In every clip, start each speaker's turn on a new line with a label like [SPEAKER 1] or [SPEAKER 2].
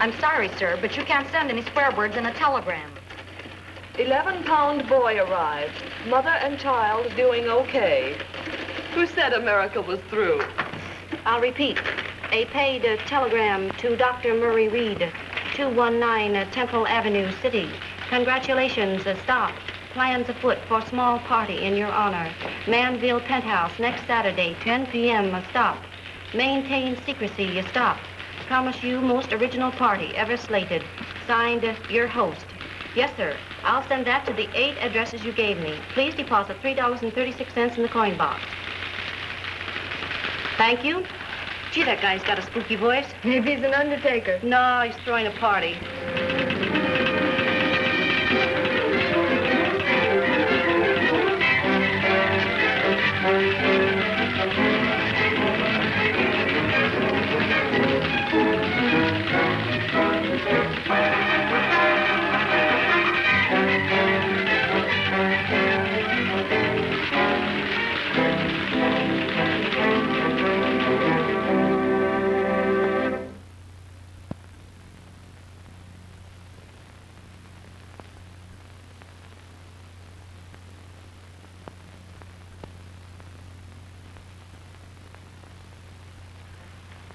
[SPEAKER 1] I'm sorry, sir, but you can't send any swear words in a telegram.
[SPEAKER 2] 11-pound boy arrived. Mother and child doing okay. Who said America was through?
[SPEAKER 3] I'll repeat. A paid telegram to Dr. Murray Reed, 219 Temple Avenue, City. Congratulations, stop. Plans afoot for small party in your honor. Manville Penthouse next Saturday, 10 p.m. Stop. Maintain secrecy, stop. Promise you most original party ever slated. Signed, your host. Yes, sir. I'll send that to the 8 addresses you gave me. Please deposit $3.36 in the coin box. Thank you. Gee, that guy's got a spooky voice.
[SPEAKER 1] Maybe he's an undertaker.
[SPEAKER 3] No, he's throwing a party.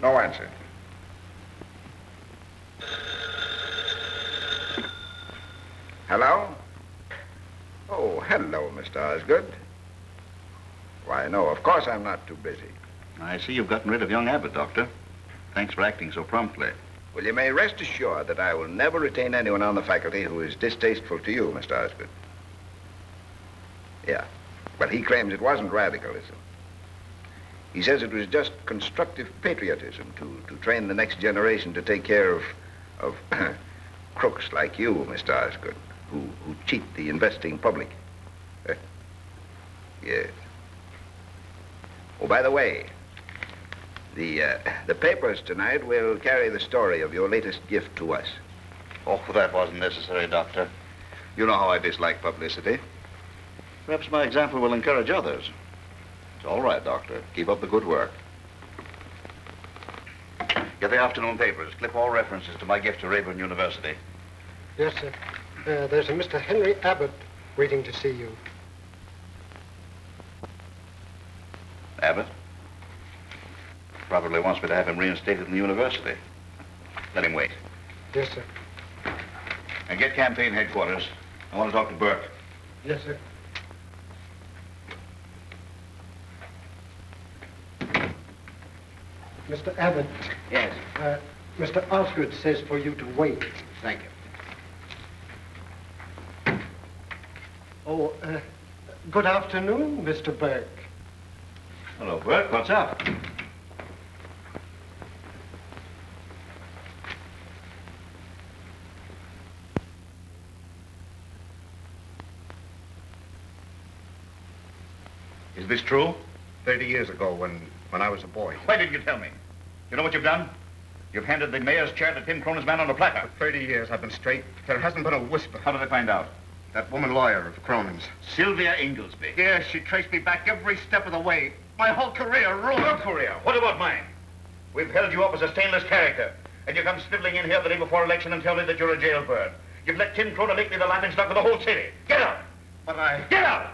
[SPEAKER 4] No answer. Hello? Oh, hello, Mr. Osgood. Why, no, of course I'm not too busy.
[SPEAKER 5] I see you've gotten rid of young Abbott, Doctor. Thanks for acting so promptly.
[SPEAKER 4] Well, you may rest assured that I will never retain anyone on the faculty who is distasteful to you, Mr. Osgood. Yeah, but he claims it wasn't radicalism. He says it was just constructive patriotism to train the next generation to take care of crooks like you, Mr. Osgood, who cheat the investing public. Yes. Oh, by the way, the papers tonight will carry the story of your latest gift to us.
[SPEAKER 5] Oh, that wasn't necessary, Doctor.
[SPEAKER 4] You know how I dislike publicity.
[SPEAKER 5] Perhaps my example will encourage others. It's all right, Doctor. Keep up the good work. Get the afternoon papers. Clip all references to my gift to Rayburn University.
[SPEAKER 6] Yes, sir. There's a Mr. Henry Abbott waiting to see you.
[SPEAKER 5] Abbott? Probably wants me to have him reinstated in the university. Let him wait.
[SPEAKER 6] Yes, sir.
[SPEAKER 5] And get campaign headquarters. I want to talk to Burke.
[SPEAKER 6] Yes, sir. Mr. Abbott.
[SPEAKER 7] Yes.
[SPEAKER 6] Mr. Osgood says for you to wait.
[SPEAKER 7] Thank you.
[SPEAKER 6] Oh, good afternoon, Mr. Burke.
[SPEAKER 5] Hello, Burke. What's up? Is this true?
[SPEAKER 4] 30 years ago, when I was a boy.
[SPEAKER 5] Why didn't you tell me? You know what you've done? You've handed the mayor's chair to Tim Cronin's man on a platter.
[SPEAKER 4] For 30 years, I've been straight. There hasn't been a whisper.
[SPEAKER 5] How did they find out?
[SPEAKER 4] That woman lawyer of Cronin's.
[SPEAKER 5] Sylvia Inglesby.
[SPEAKER 4] Yes, she traced me back every step of the way. My whole career ruined.
[SPEAKER 5] Your career? What about mine? We've held you up as a stainless character, and you come sniveling in here the day before election and tell me that you're a jailbird. You've let Tim Cronin make me the laughingstock of the whole city. Get out!
[SPEAKER 4] But I...
[SPEAKER 5] Get out!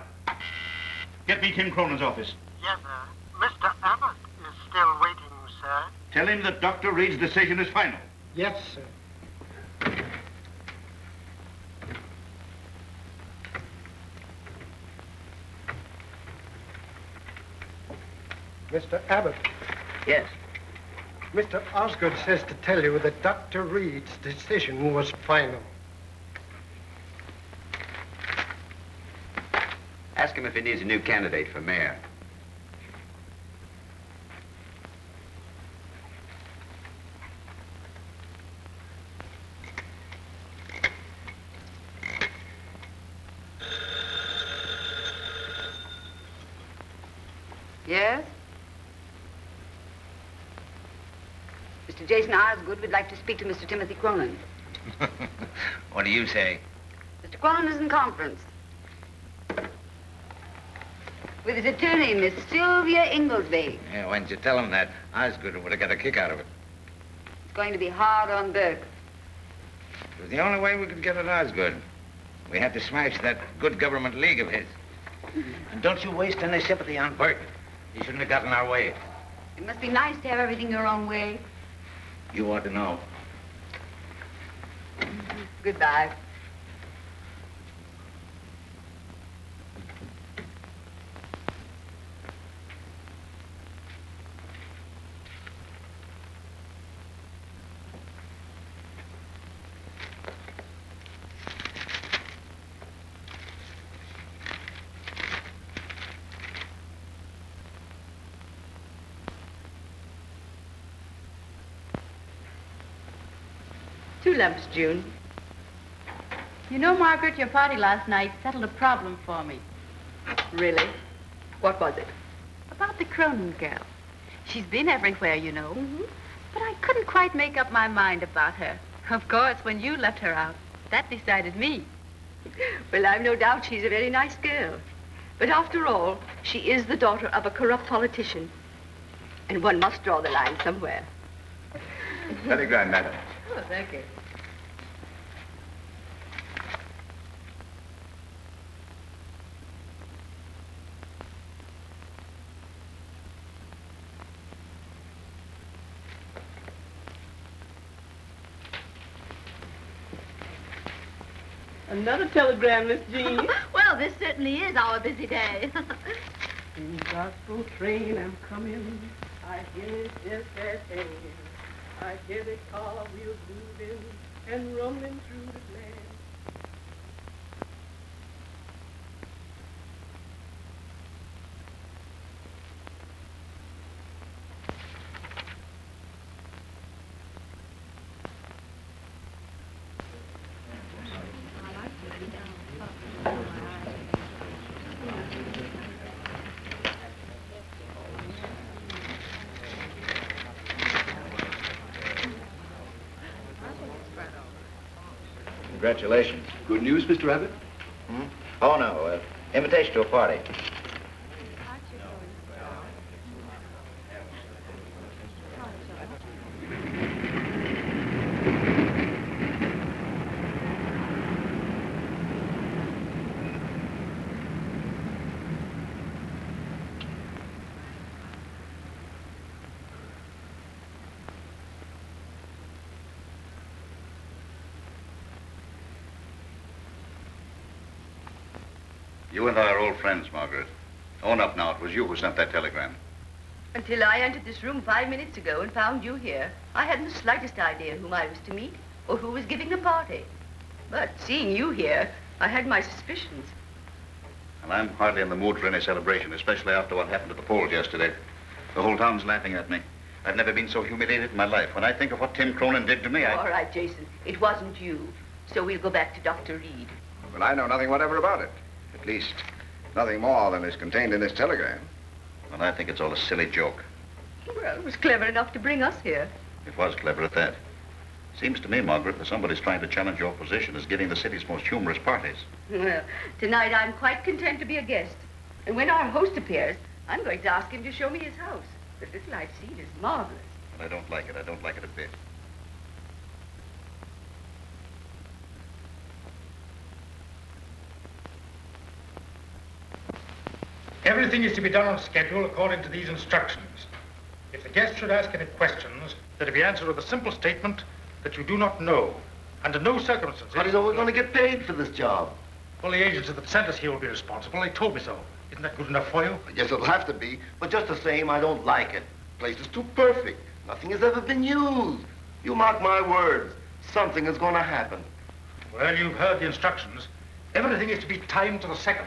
[SPEAKER 5] Get me Tim Cronin's office.
[SPEAKER 8] Yes, sir. Mr. Abbott is still waiting, sir.
[SPEAKER 5] Tell him that Dr. Reed's decision is final.
[SPEAKER 6] Yes, sir. Mr. Abbott.
[SPEAKER 7] Yes.
[SPEAKER 6] Mr. Osgood says to tell you that Dr. Reed's decision was final.
[SPEAKER 7] Ask him if he needs a new candidate for mayor.
[SPEAKER 3] Yes? Mr. Jason Osgood would like to speak to Mr. Timothy Cronin.
[SPEAKER 7] What do you say?
[SPEAKER 3] Mr. Cronin is in conference with his attorney, Miss Sylvia Inglesby.
[SPEAKER 7] Yeah, why didn't you tell him that? Osgood would have got a kick out of it.
[SPEAKER 3] It's going to be hard on Burke.
[SPEAKER 7] It was the only way we could get at Osgood. We had to smash that good government league of his. And don't you waste any sympathy on Bert. He shouldn't have gotten our way.
[SPEAKER 1] It must be nice to have everything your own way.
[SPEAKER 7] You ought to know.
[SPEAKER 1] Goodbye.
[SPEAKER 2] Two lumps, June.
[SPEAKER 9] You know, Margaret, your party last night settled a problem for me.
[SPEAKER 2] Really? What was it?
[SPEAKER 9] About the Cronin girl. She's been everywhere, you know. But I couldn't quite make up my mind about her. Of course, when you left her out, that decided me.
[SPEAKER 2] Well, I've no doubt she's a very nice girl. But after all, she is the daughter of a corrupt politician. And one must draw the line somewhere.
[SPEAKER 4] Telegram, madam.
[SPEAKER 2] Oh, thank you.
[SPEAKER 10] Another telegram, Miss Jean.
[SPEAKER 9] Well, this certainly is our busy day.
[SPEAKER 10] In gospel train I'm coming. I hear it just as hanging. I hear the car wheels moving and rumbling through the land.
[SPEAKER 4] Congratulations.
[SPEAKER 11] Good news, Mr. Abbott?
[SPEAKER 4] Oh, no. Invitation to a party.
[SPEAKER 5] You and I are old friends, Margaret. Own up now, it was you who sent that telegram.
[SPEAKER 2] Until I entered this room 5 minutes ago and found you here, I hadn't the slightest idea whom I was to meet or who was giving the party. But seeing you here, I had my suspicions.
[SPEAKER 5] And I'm hardly in the mood for any celebration, especially after what happened at the polls yesterday. The whole town's laughing at me. I've never been so humiliated in my life. When I think of what Tim Cronin did to me,
[SPEAKER 2] All right, Jason, it wasn't you. So we'll go back to Dr. Reed.
[SPEAKER 4] Well, I know nothing whatever about it. At least, nothing more than is contained in this telegram.
[SPEAKER 5] Well, I think it's all a silly joke.
[SPEAKER 2] Well, it was clever enough to bring us here.
[SPEAKER 5] It was clever at that. Seems to me, Margaret, that somebody's trying to challenge your position as giving the city's most humorous parties.
[SPEAKER 2] Well, tonight I'm quite content to be a guest. And when our host appears, I'm going to ask him to show me his house. The little I've seen is marvelous.
[SPEAKER 5] But I don't like it. I don't like it a bit.
[SPEAKER 6] Everything is to be done on schedule according to these instructions. If the guest should ask any questions, they're to be answered with a simple statement that you do not know, under no circumstances.
[SPEAKER 11] How do you know we're going to get paid for this job?
[SPEAKER 6] Well, the agents that sent us here will be responsible. They told me so. Isn't that good enough for you?
[SPEAKER 11] Yes, it'll have to be, but just the same, I don't like it. The place is too perfect. Nothing has ever been used. You mark my words, something is going to happen.
[SPEAKER 6] Well, you've heard the instructions. Everything is to be timed to the second.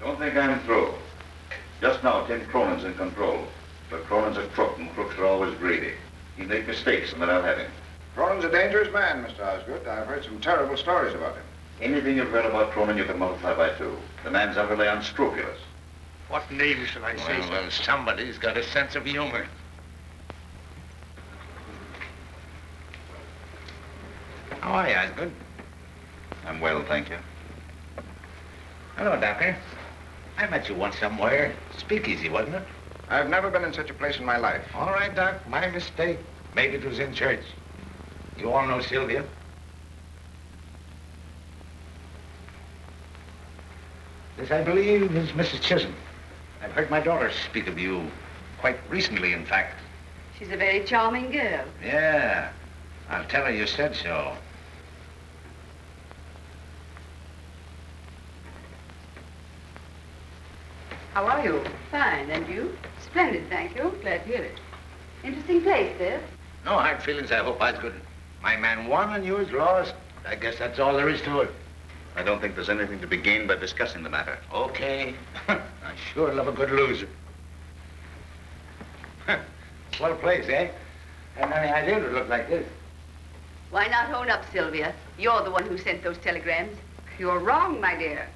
[SPEAKER 5] Don't think I'm through. Just now, Tim Cronin's in control. But Cronin's a crook, and crooks are always greedy. He'd make mistakes, and then I'll have him.
[SPEAKER 4] Cronin's a dangerous man, Mr. Osgood. I've heard some terrible stories about him.
[SPEAKER 5] Anything you've heard about Cronin, you can multiply by 2. The man's utterly unscrupulous.
[SPEAKER 6] What name shall I say?
[SPEAKER 7] Well, somebody's got a sense of humor. How are you, Osgood?
[SPEAKER 5] I'm well, thank you.
[SPEAKER 7] Hello, Doctor. I met you once somewhere. Speakeasy, wasn't it?
[SPEAKER 4] I've never been in such a place in my life.
[SPEAKER 7] All right, Doc. My mistake. Maybe it was in church. You all know Sylvia? This, I believe, is Mrs. Chisholm. I've heard my daughter speak of you quite recently, in fact.
[SPEAKER 2] She's a very charming girl.
[SPEAKER 7] Yeah. I'll tell her you said so.
[SPEAKER 2] How are you? Fine, and you? Splendid, thank you. Glad to hear it. Interesting place, this.
[SPEAKER 7] No hard feelings, I hope, Osgood. My man won and yours lost. I guess that's all there is to it.
[SPEAKER 5] I don't think there's anything to be gained by discussing the matter.
[SPEAKER 7] Okay. I sure love a good loser. Swell place, eh? Hadn't any idea it would look like this.
[SPEAKER 2] Why not own up, Sylvia? You're the one who sent those telegrams.
[SPEAKER 1] You're wrong, my dear.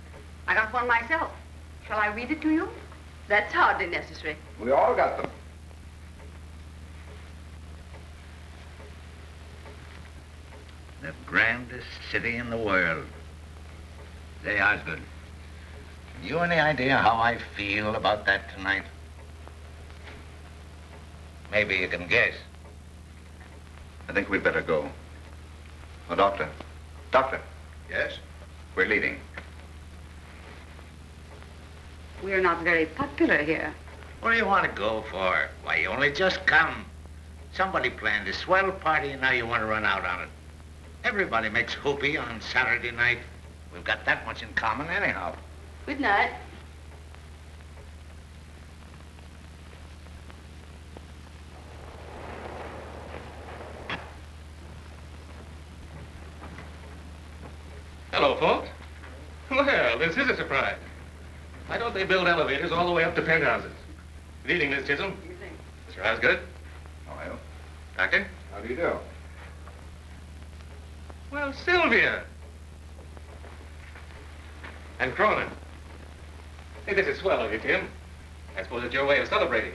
[SPEAKER 1] I got one myself. Shall I read it to you?
[SPEAKER 2] That's hardly necessary.
[SPEAKER 4] We all got them.
[SPEAKER 7] The grandest city in the world. Say, Osgood, you any idea how I feel about that tonight? Maybe you can guess.
[SPEAKER 5] I think we'd better go. Oh, Doctor. Doctor.
[SPEAKER 4] Yes?
[SPEAKER 5] We're leaving.
[SPEAKER 1] We're not very popular here.
[SPEAKER 7] What do you want to go for? Why, you only just come. Somebody planned a swell party and now you want to run out on it. Everybody makes whoopee on Saturday night. We've got that much in common anyhow.
[SPEAKER 2] Good night.
[SPEAKER 12] Hello, folks. Well, this is a surprise. Why don't they build elevators all the way up to penthouses? Good evening, Miss Chisholm. Good evening. Mr. Osgood.
[SPEAKER 5] How are you?
[SPEAKER 12] Doctor.
[SPEAKER 4] How do you do?
[SPEAKER 12] Well, Sylvia. And Cronin. Hey, this is swell of you, Tim. I suppose it's your way of celebrating.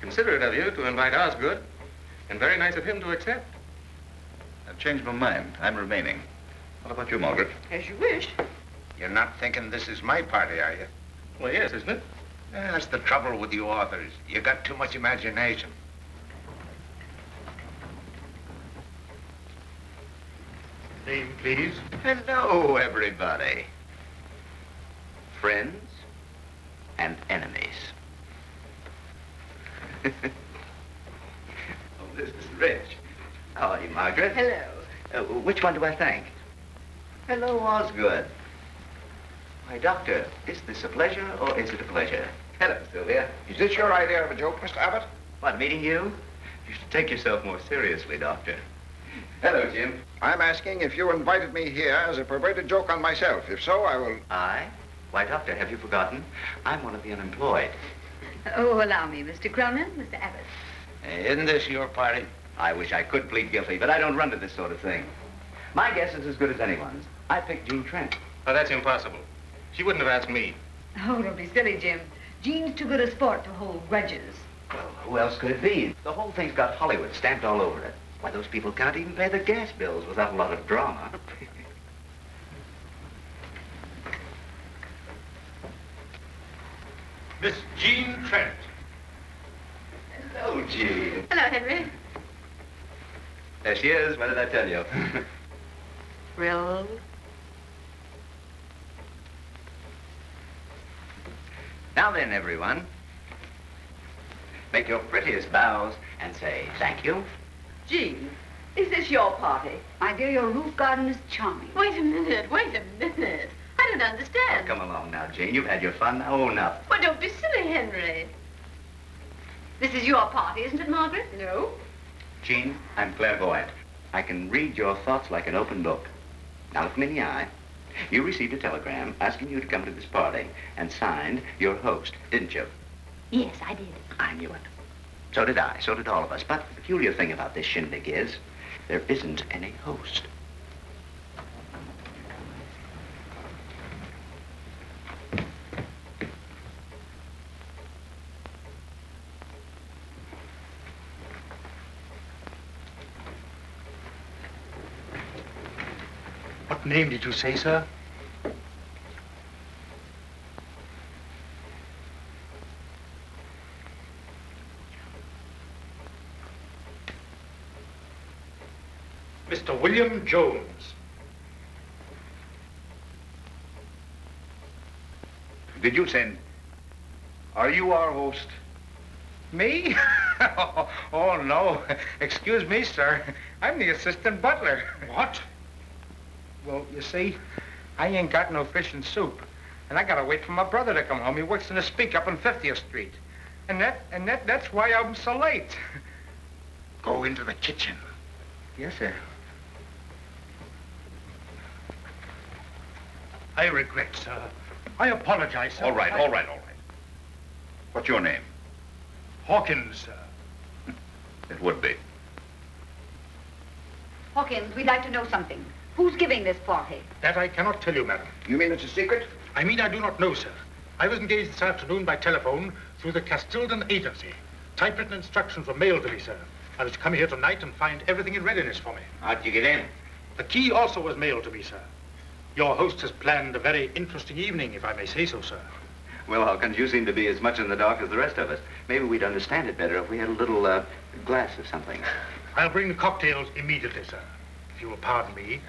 [SPEAKER 12] Considerate of you to invite Osgood, and very nice of him to accept.
[SPEAKER 5] I've changed my mind. I'm remaining. What about you, Margaret?
[SPEAKER 2] As you wish.
[SPEAKER 7] You're not thinking this is my party, are you?
[SPEAKER 12] Well, yes, isn't it?
[SPEAKER 7] Yeah, that's the trouble with you authors. You got too much imagination.
[SPEAKER 6] Name, please.
[SPEAKER 13] Hello, everybody. Friends and enemies. Oh, this is Rich. How are you, Margaret?
[SPEAKER 2] Hello.
[SPEAKER 13] Which one do I thank? Hello, Osgood. Why, Doctor, is this a pleasure or is it a pleasure? Hello, Sylvia.
[SPEAKER 4] Is this your idea of a joke, Mr. Abbott?
[SPEAKER 13] What, meeting you? You should take yourself more seriously, Doctor. Hello, Jim.
[SPEAKER 4] I'm asking if you invited me here as a perverted joke on myself. If so, I will...
[SPEAKER 13] I? Why, Doctor, have you forgotten? I'm one of the unemployed.
[SPEAKER 1] Oh, allow me, Mr. Cronin, Mr. Abbott.
[SPEAKER 7] Hey, isn't this your party?
[SPEAKER 13] I wish I could plead guilty, but I don't run to this sort of thing. My guess is as good as anyone's. I picked Jean Trent.
[SPEAKER 12] Oh, that's impossible. She wouldn't have asked me.
[SPEAKER 1] Oh, don't be silly, Jim. Jean's too good a sport to hold grudges.
[SPEAKER 13] Well, who else could it be? The whole thing's got Hollywood stamped all over it. Why, those people can't even pay their gas bills without a lot of drama.
[SPEAKER 6] Miss Jean Trent.
[SPEAKER 13] Hello, Jean.
[SPEAKER 2] Hello, Henry.
[SPEAKER 13] There she is. What did I tell you?
[SPEAKER 2] Thrilled.
[SPEAKER 13] Now then, everyone. Make your prettiest bows and say thank you.
[SPEAKER 2] Jean, is this your party?
[SPEAKER 1] My dear, your roof garden is charming.
[SPEAKER 2] Wait a minute, wait a minute. I don't understand.
[SPEAKER 13] Oh, come along now, Jane. You've had your fun. Now own up.
[SPEAKER 2] Well, don't be silly, Henry.
[SPEAKER 1] This is your party, isn't it, Margaret?
[SPEAKER 2] No.
[SPEAKER 13] Jean, I'm clairvoyant. I can read your thoughts like an open book. Now look me in the eye. You received a telegram asking you to come to this party and signed your host, didn't you?
[SPEAKER 3] Yes, I did.
[SPEAKER 13] I knew it. So did I. So did all of us. But the peculiar thing about this shindig is there isn't any host.
[SPEAKER 6] What name did you say, sir? Mr. William Jones.
[SPEAKER 5] Did you send? Are you our host?
[SPEAKER 14] Me? Oh, no. Excuse me, sir. I'm the assistant butler.
[SPEAKER 6] What?
[SPEAKER 14] Well, you see, I ain't got no fish and soup. And I gotta wait for my brother to come home. He works in a speak up on 50th Street. And that's why I'm so late.
[SPEAKER 5] Go into the kitchen.
[SPEAKER 14] Yes, sir.
[SPEAKER 6] I regret, sir. I apologize, sir.
[SPEAKER 5] All right. What's your name?
[SPEAKER 6] Hawkins, sir.
[SPEAKER 5] It would be.
[SPEAKER 1] Hawkins, we'd like to know something. Who's giving this party?
[SPEAKER 6] That I cannot tell you, madam.
[SPEAKER 5] You mean it's a secret?
[SPEAKER 6] I mean I do not know, sir. I was engaged this afternoon by telephone through the Castildan agency. Typewritten instructions were mailed to me, sir. I was to come here tonight and find everything in readiness for me.
[SPEAKER 7] How'd you get in?
[SPEAKER 6] The key also was mailed to me, sir. Your host has planned a very interesting evening, if I may say so, sir.
[SPEAKER 13] Well, Hawkins, you seem to be as much in the dark as the rest of us. Maybe we'd understand it better if we had a little glass of something.
[SPEAKER 6] I'll bring the cocktails immediately, sir. If you will pardon me.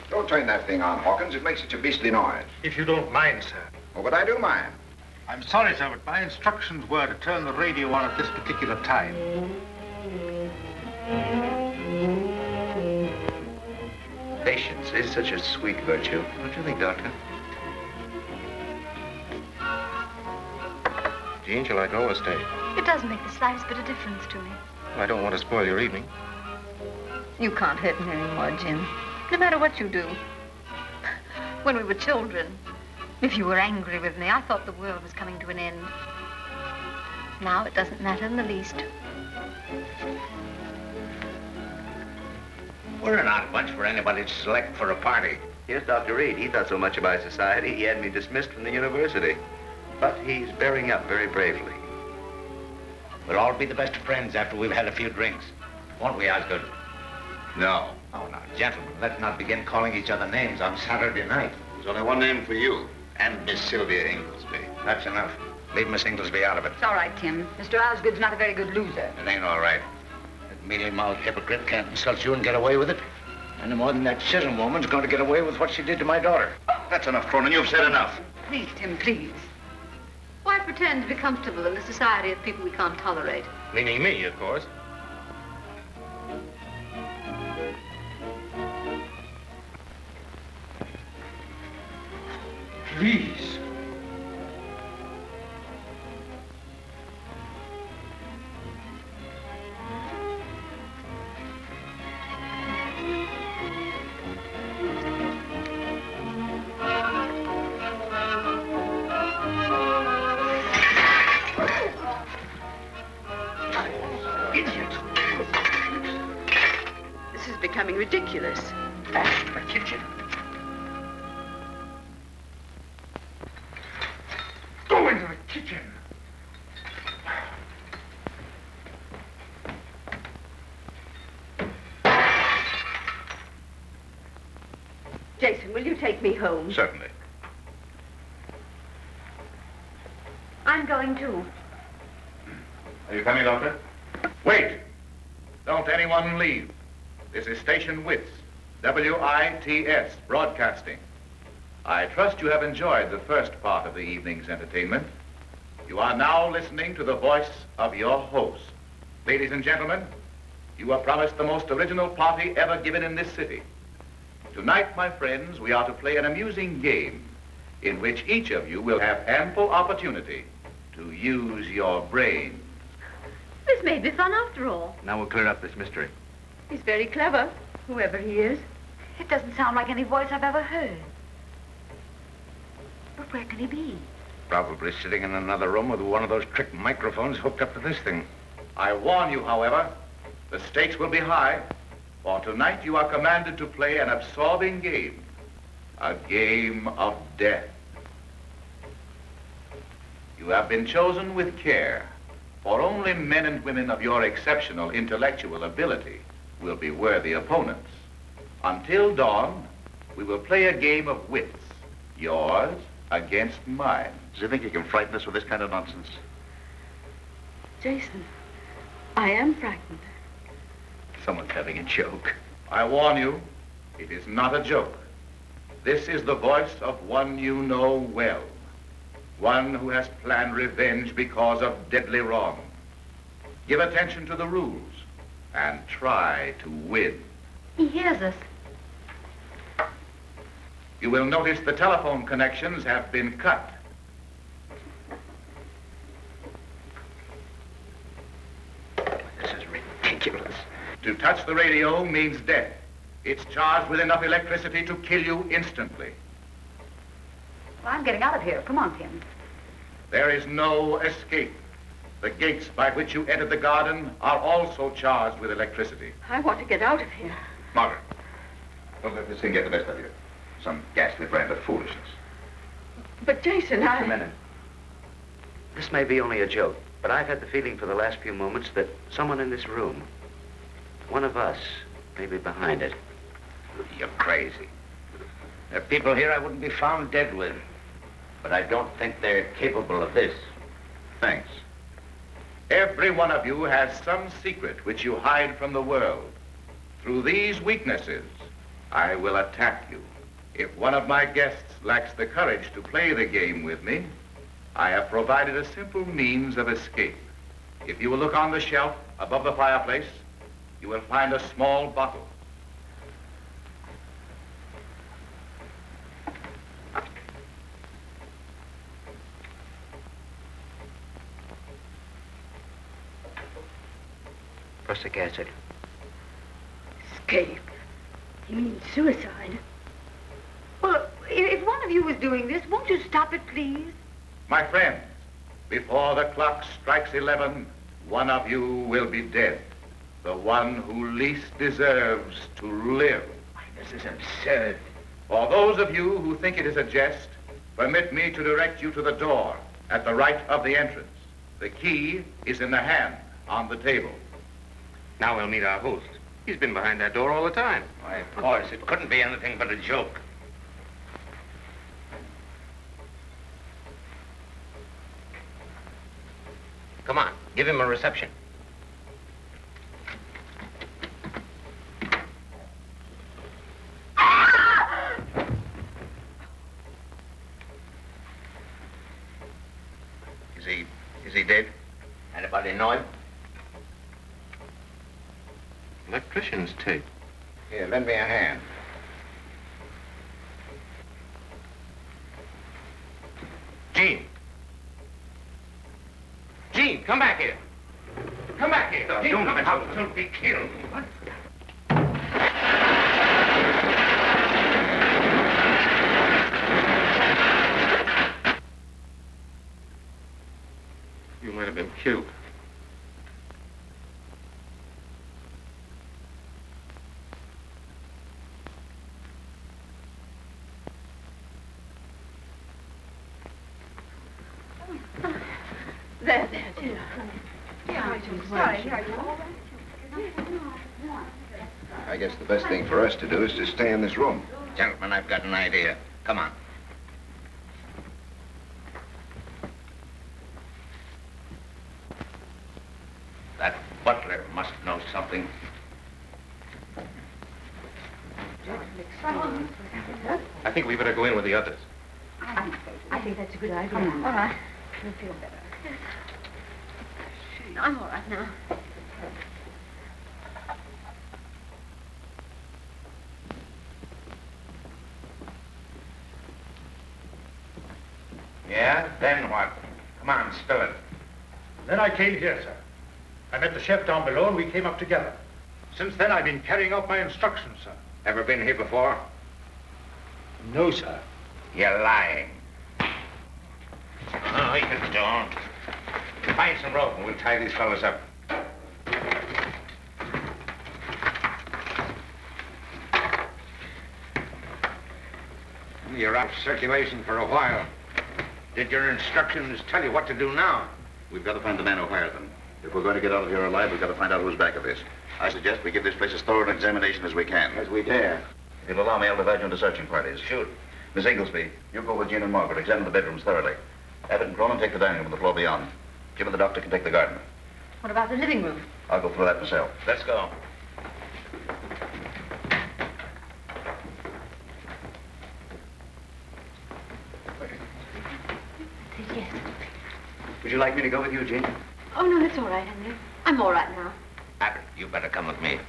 [SPEAKER 4] Don't turn that thing on, Hawkins. It makes such a beastly noise.
[SPEAKER 6] If you don't mind, sir.
[SPEAKER 4] Oh, but I do mind.
[SPEAKER 14] I'm sorry, sir, but my instructions were to turn the radio on at this particular time.
[SPEAKER 13] Patience is such a sweet virtue. Don't you think, Doctor?
[SPEAKER 12] Jean, shall I go or stay?
[SPEAKER 15] It doesn't make the slightest bit of difference to me.
[SPEAKER 12] I don't want to spoil your evening.
[SPEAKER 2] You can't hurt me anymore, Jim. No matter what you do. When we were children,
[SPEAKER 15] If you were angry with me, I thought the world was coming to an end. Now it doesn't matter in the least.
[SPEAKER 7] We're an odd bunch for anybody to select for a party.
[SPEAKER 13] Here's Dr. Reed. He thought so much about society, he had me dismissed from the university. But he's bearing up very bravely.
[SPEAKER 7] We'll all be the best of friends after we've had a few drinks. Won't we, Osgood?
[SPEAKER 5] No.
[SPEAKER 7] Oh, now, gentlemen, let's not begin calling each other names on Saturday night.
[SPEAKER 5] There's only one name for you, and Miss Sylvia Inglesby.
[SPEAKER 7] That's enough. Leave Miss Inglesby out of it.
[SPEAKER 1] It's all right, Tim. Mr. Osgood's not a very good loser.
[SPEAKER 7] It ain't all right. That mealy-mouthed hypocrite can't insult you and get away with it. Any more than that Chisholm woman's going to get away with what she did to my daughter.
[SPEAKER 5] That's enough, Cronin. You've said enough.
[SPEAKER 1] Please, Tim, please.
[SPEAKER 2] why pretend to be comfortable in the society of people we can't tolerate?
[SPEAKER 12] Meaning me, of course.
[SPEAKER 6] Please.
[SPEAKER 2] This is becoming ridiculous.
[SPEAKER 6] The kitchen. Go into the kitchen.
[SPEAKER 2] Jason, will you take me home?
[SPEAKER 5] Certainly.
[SPEAKER 15] I'm going too.
[SPEAKER 5] Are you coming, Doctor? Wait! Don't anyone leave. This is Station WITS, W-I-T-S, broadcasting. I trust you have enjoyed the first part of the evening's entertainment. You are now listening to the voice of your host. Ladies and gentlemen, you are promised the most original party ever given in this city. Tonight, my friends, we are to play an amusing game in which each of you will have ample opportunity to use your brain.
[SPEAKER 2] This may be fun after all.
[SPEAKER 16] Now we'll clear up this mystery.
[SPEAKER 2] He's very clever, whoever he is.
[SPEAKER 15] It doesn't sound like any voice I've ever heard. But where can he be?
[SPEAKER 7] Probably sitting in another room with one of those trick microphones hooked up to this thing.
[SPEAKER 5] I warn you, however, the stakes will be high, for tonight you are commanded to play an absorbing game. A game of death. You have been chosen with care, for only men and women of your exceptional intellectual ability will be worthy opponents. Until dawn, we will play a game of wits, yours against mine.
[SPEAKER 11] Does he think he can frighten us with this kind of nonsense?
[SPEAKER 2] Jason, I am frightened.
[SPEAKER 16] Someone's having a joke.
[SPEAKER 5] I warn you, it is not a joke. This is the voice of one you know well. One who has planned revenge because of deadly wrong. Give attention to the rules and try to win.
[SPEAKER 15] He hears us.
[SPEAKER 5] You will notice the telephone connections have been cut.
[SPEAKER 16] This is ridiculous.
[SPEAKER 5] To touch the radio means death. It's charged with enough electricity to kill you instantly.
[SPEAKER 1] Well, I'm getting out of here. Come on, Tim.
[SPEAKER 5] There is no escape. The gates by which you entered the garden are also charged with electricity.
[SPEAKER 2] I want to get out of here.
[SPEAKER 4] Margaret, don't let this thing get the best of you. Some ghastly brand of foolishness.
[SPEAKER 2] But Jason,
[SPEAKER 16] Just a minute. This may be only a joke, but I've had the feeling for the last few moments that someone in this room, one of us, may be behind it.
[SPEAKER 7] You're crazy. There are people here I wouldn't be found dead with. But I don't think they're capable of this.
[SPEAKER 5] Thanks. Every one of you has some secret which you hide from the world. Through these weaknesses, I will attack you. If one of my guests lacks the courage to play the game with me, I have provided a simple means of escape. If you will look on the shelf above the fireplace, you will find a small bottle.
[SPEAKER 16] Prussic acid.
[SPEAKER 2] Escape? You mean suicide?
[SPEAKER 1] Well, if one of you is doing this, won't you stop it, please?
[SPEAKER 5] My friends, before the clock strikes 11, one of you will be dead. The one who least deserves to live.
[SPEAKER 7] This is absurd.
[SPEAKER 5] For those of you who think it is a jest, permit me to direct you to the door at the right of the entrance. The key is in the hand on the table.
[SPEAKER 12] Now we'll meet our host. He's been behind that door all the time.
[SPEAKER 7] Why, of course, it couldn't be anything but a joke. Come on, give him a reception. Is he dead? Anybody know him?
[SPEAKER 12] Electrician's tape.
[SPEAKER 7] Here, lend me a hand.
[SPEAKER 12] Gene. Gene, come back here. Come back here. Gene, come out. Don't be killed. What? You might have been killed.
[SPEAKER 2] There, dear.
[SPEAKER 1] Yeah, sorry.
[SPEAKER 4] I guess the best thing for us to do is to stay in this room.
[SPEAKER 7] Gentlemen, I've got an idea. Come on. That butler must know something.
[SPEAKER 12] I think we better go in with the others.
[SPEAKER 2] I think that's a good idea.
[SPEAKER 1] All right.
[SPEAKER 2] You'll feel better. I'm all right now.
[SPEAKER 5] Yeah? Then what? Come on, spill it.
[SPEAKER 6] Then I came here, sir. I met the chef down below and we came up together. Since then, I've been carrying out my instructions, sir.
[SPEAKER 5] Ever been here before?
[SPEAKER 6] No, sir.
[SPEAKER 5] You're lying. No, you don't. Find some rope and we'll tie these fellas up. You're out of circulation for a while. Did your instructions tell you what to do now?
[SPEAKER 4] We've got to find the man who hired them. If we're going to get out of here alive, we've got to find out who's back of this. I suggest we give this place as thorough an examination as we can.
[SPEAKER 13] As we dare.
[SPEAKER 4] If you'll allow me, I'll divide you into searching parties.
[SPEAKER 5] Shoot.
[SPEAKER 4] Miss Inglesby, you go with Jean and Margaret. Examine the bedrooms thoroughly. Abbott and Cronin take the dining room and the floor beyond. Jim and the doctor can take the garden.
[SPEAKER 15] What about the living room?
[SPEAKER 4] I'll go through that myself.
[SPEAKER 5] Let's go.
[SPEAKER 15] Yes.
[SPEAKER 16] Would you like me to go with you, Jean?
[SPEAKER 15] Oh, no, it's all right, Henry. I'm all right now.
[SPEAKER 5] Abbott, you better come with me.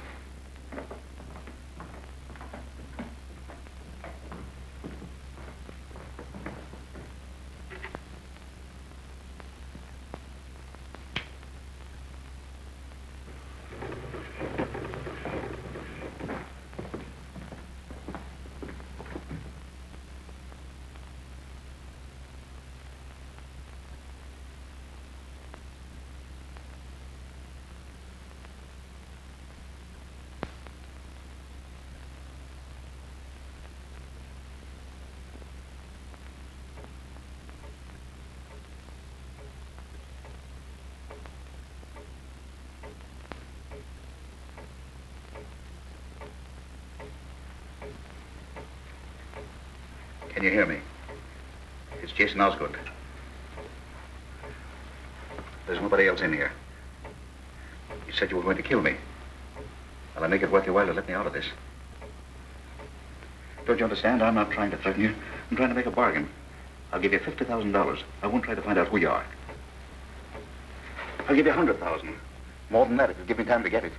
[SPEAKER 4] Can you hear me? It's Jason Osgood. There's nobody else in here. You said you were going to kill me. Well, I make it worth your while to let me out of this. Don't you understand? I'm not trying to threaten you. I'm trying to make a bargain. I'll give you $50,000. I won't try to find out who you are. I'll give you $100,000. More than that if you give me time to get it.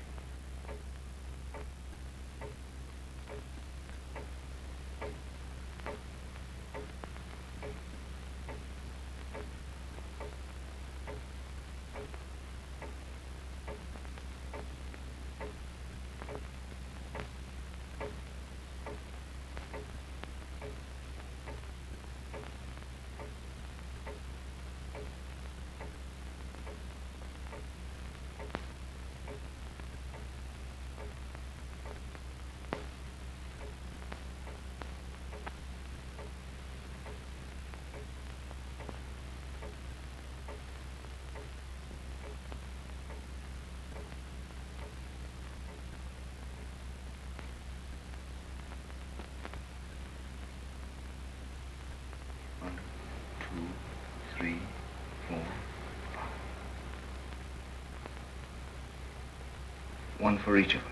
[SPEAKER 4] One for each of us.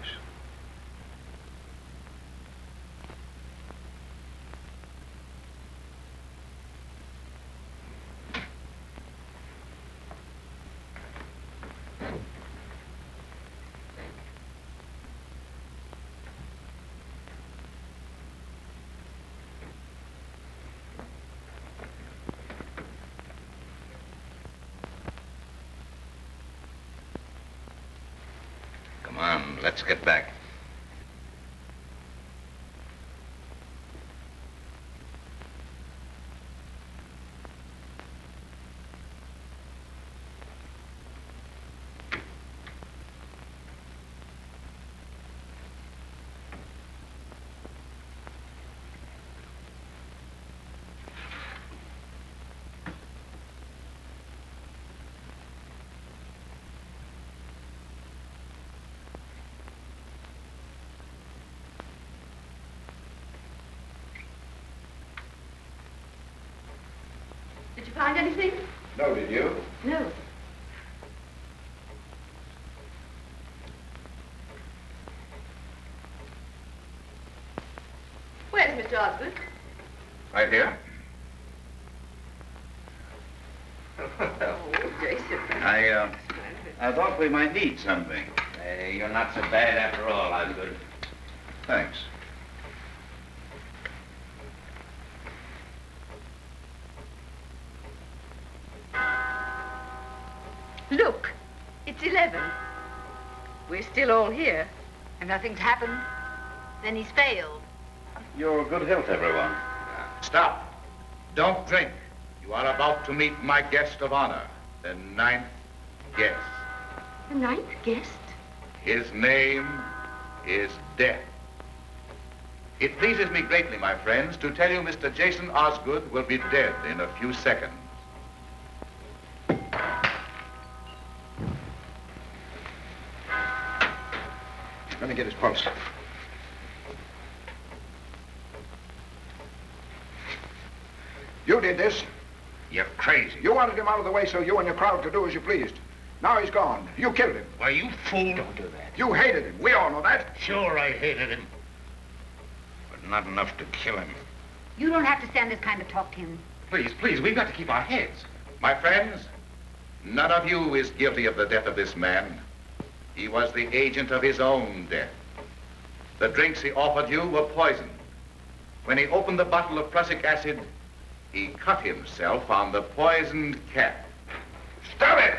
[SPEAKER 5] Come on, let's get back.
[SPEAKER 2] Did you find anything?
[SPEAKER 5] No, did you?
[SPEAKER 2] No. Where's Mr. Osgood?
[SPEAKER 5] Right here.
[SPEAKER 2] Oh, Jason.
[SPEAKER 4] I thought we might need something.
[SPEAKER 5] You're not so bad after all, Osgood.
[SPEAKER 4] Thanks.
[SPEAKER 2] Look, it's 11. We're still all here.
[SPEAKER 1] And nothing's happened? Then he's failed.
[SPEAKER 5] Your good health, everyone. Stop. Don't drink. You are about to meet my guest of honor, the 9th guest.
[SPEAKER 2] The 9th guest?
[SPEAKER 5] His name is Death. It pleases me greatly, my friends, to tell you Mr. Jason Osgood will be dead in a few seconds.
[SPEAKER 4] Let me get his pulse. You did this.
[SPEAKER 7] You're crazy.
[SPEAKER 4] You wanted him out of the way so you and your crowd could do as you pleased. Now he's gone. You killed him.
[SPEAKER 7] Why, you fool. Don't do that.
[SPEAKER 4] You hated him. We all know that.
[SPEAKER 7] Sure, I hated him. But not enough to kill him.
[SPEAKER 1] You don't have to stand this kind of talk to him.
[SPEAKER 12] Please, please, we've got to keep our heads.
[SPEAKER 5] My friends, none of you is guilty of the death of this man. He was the agent of his own death. The drinks he offered you were poisoned. When he opened the bottle of prussic acid, he cut himself on the poisoned cap. Stop it!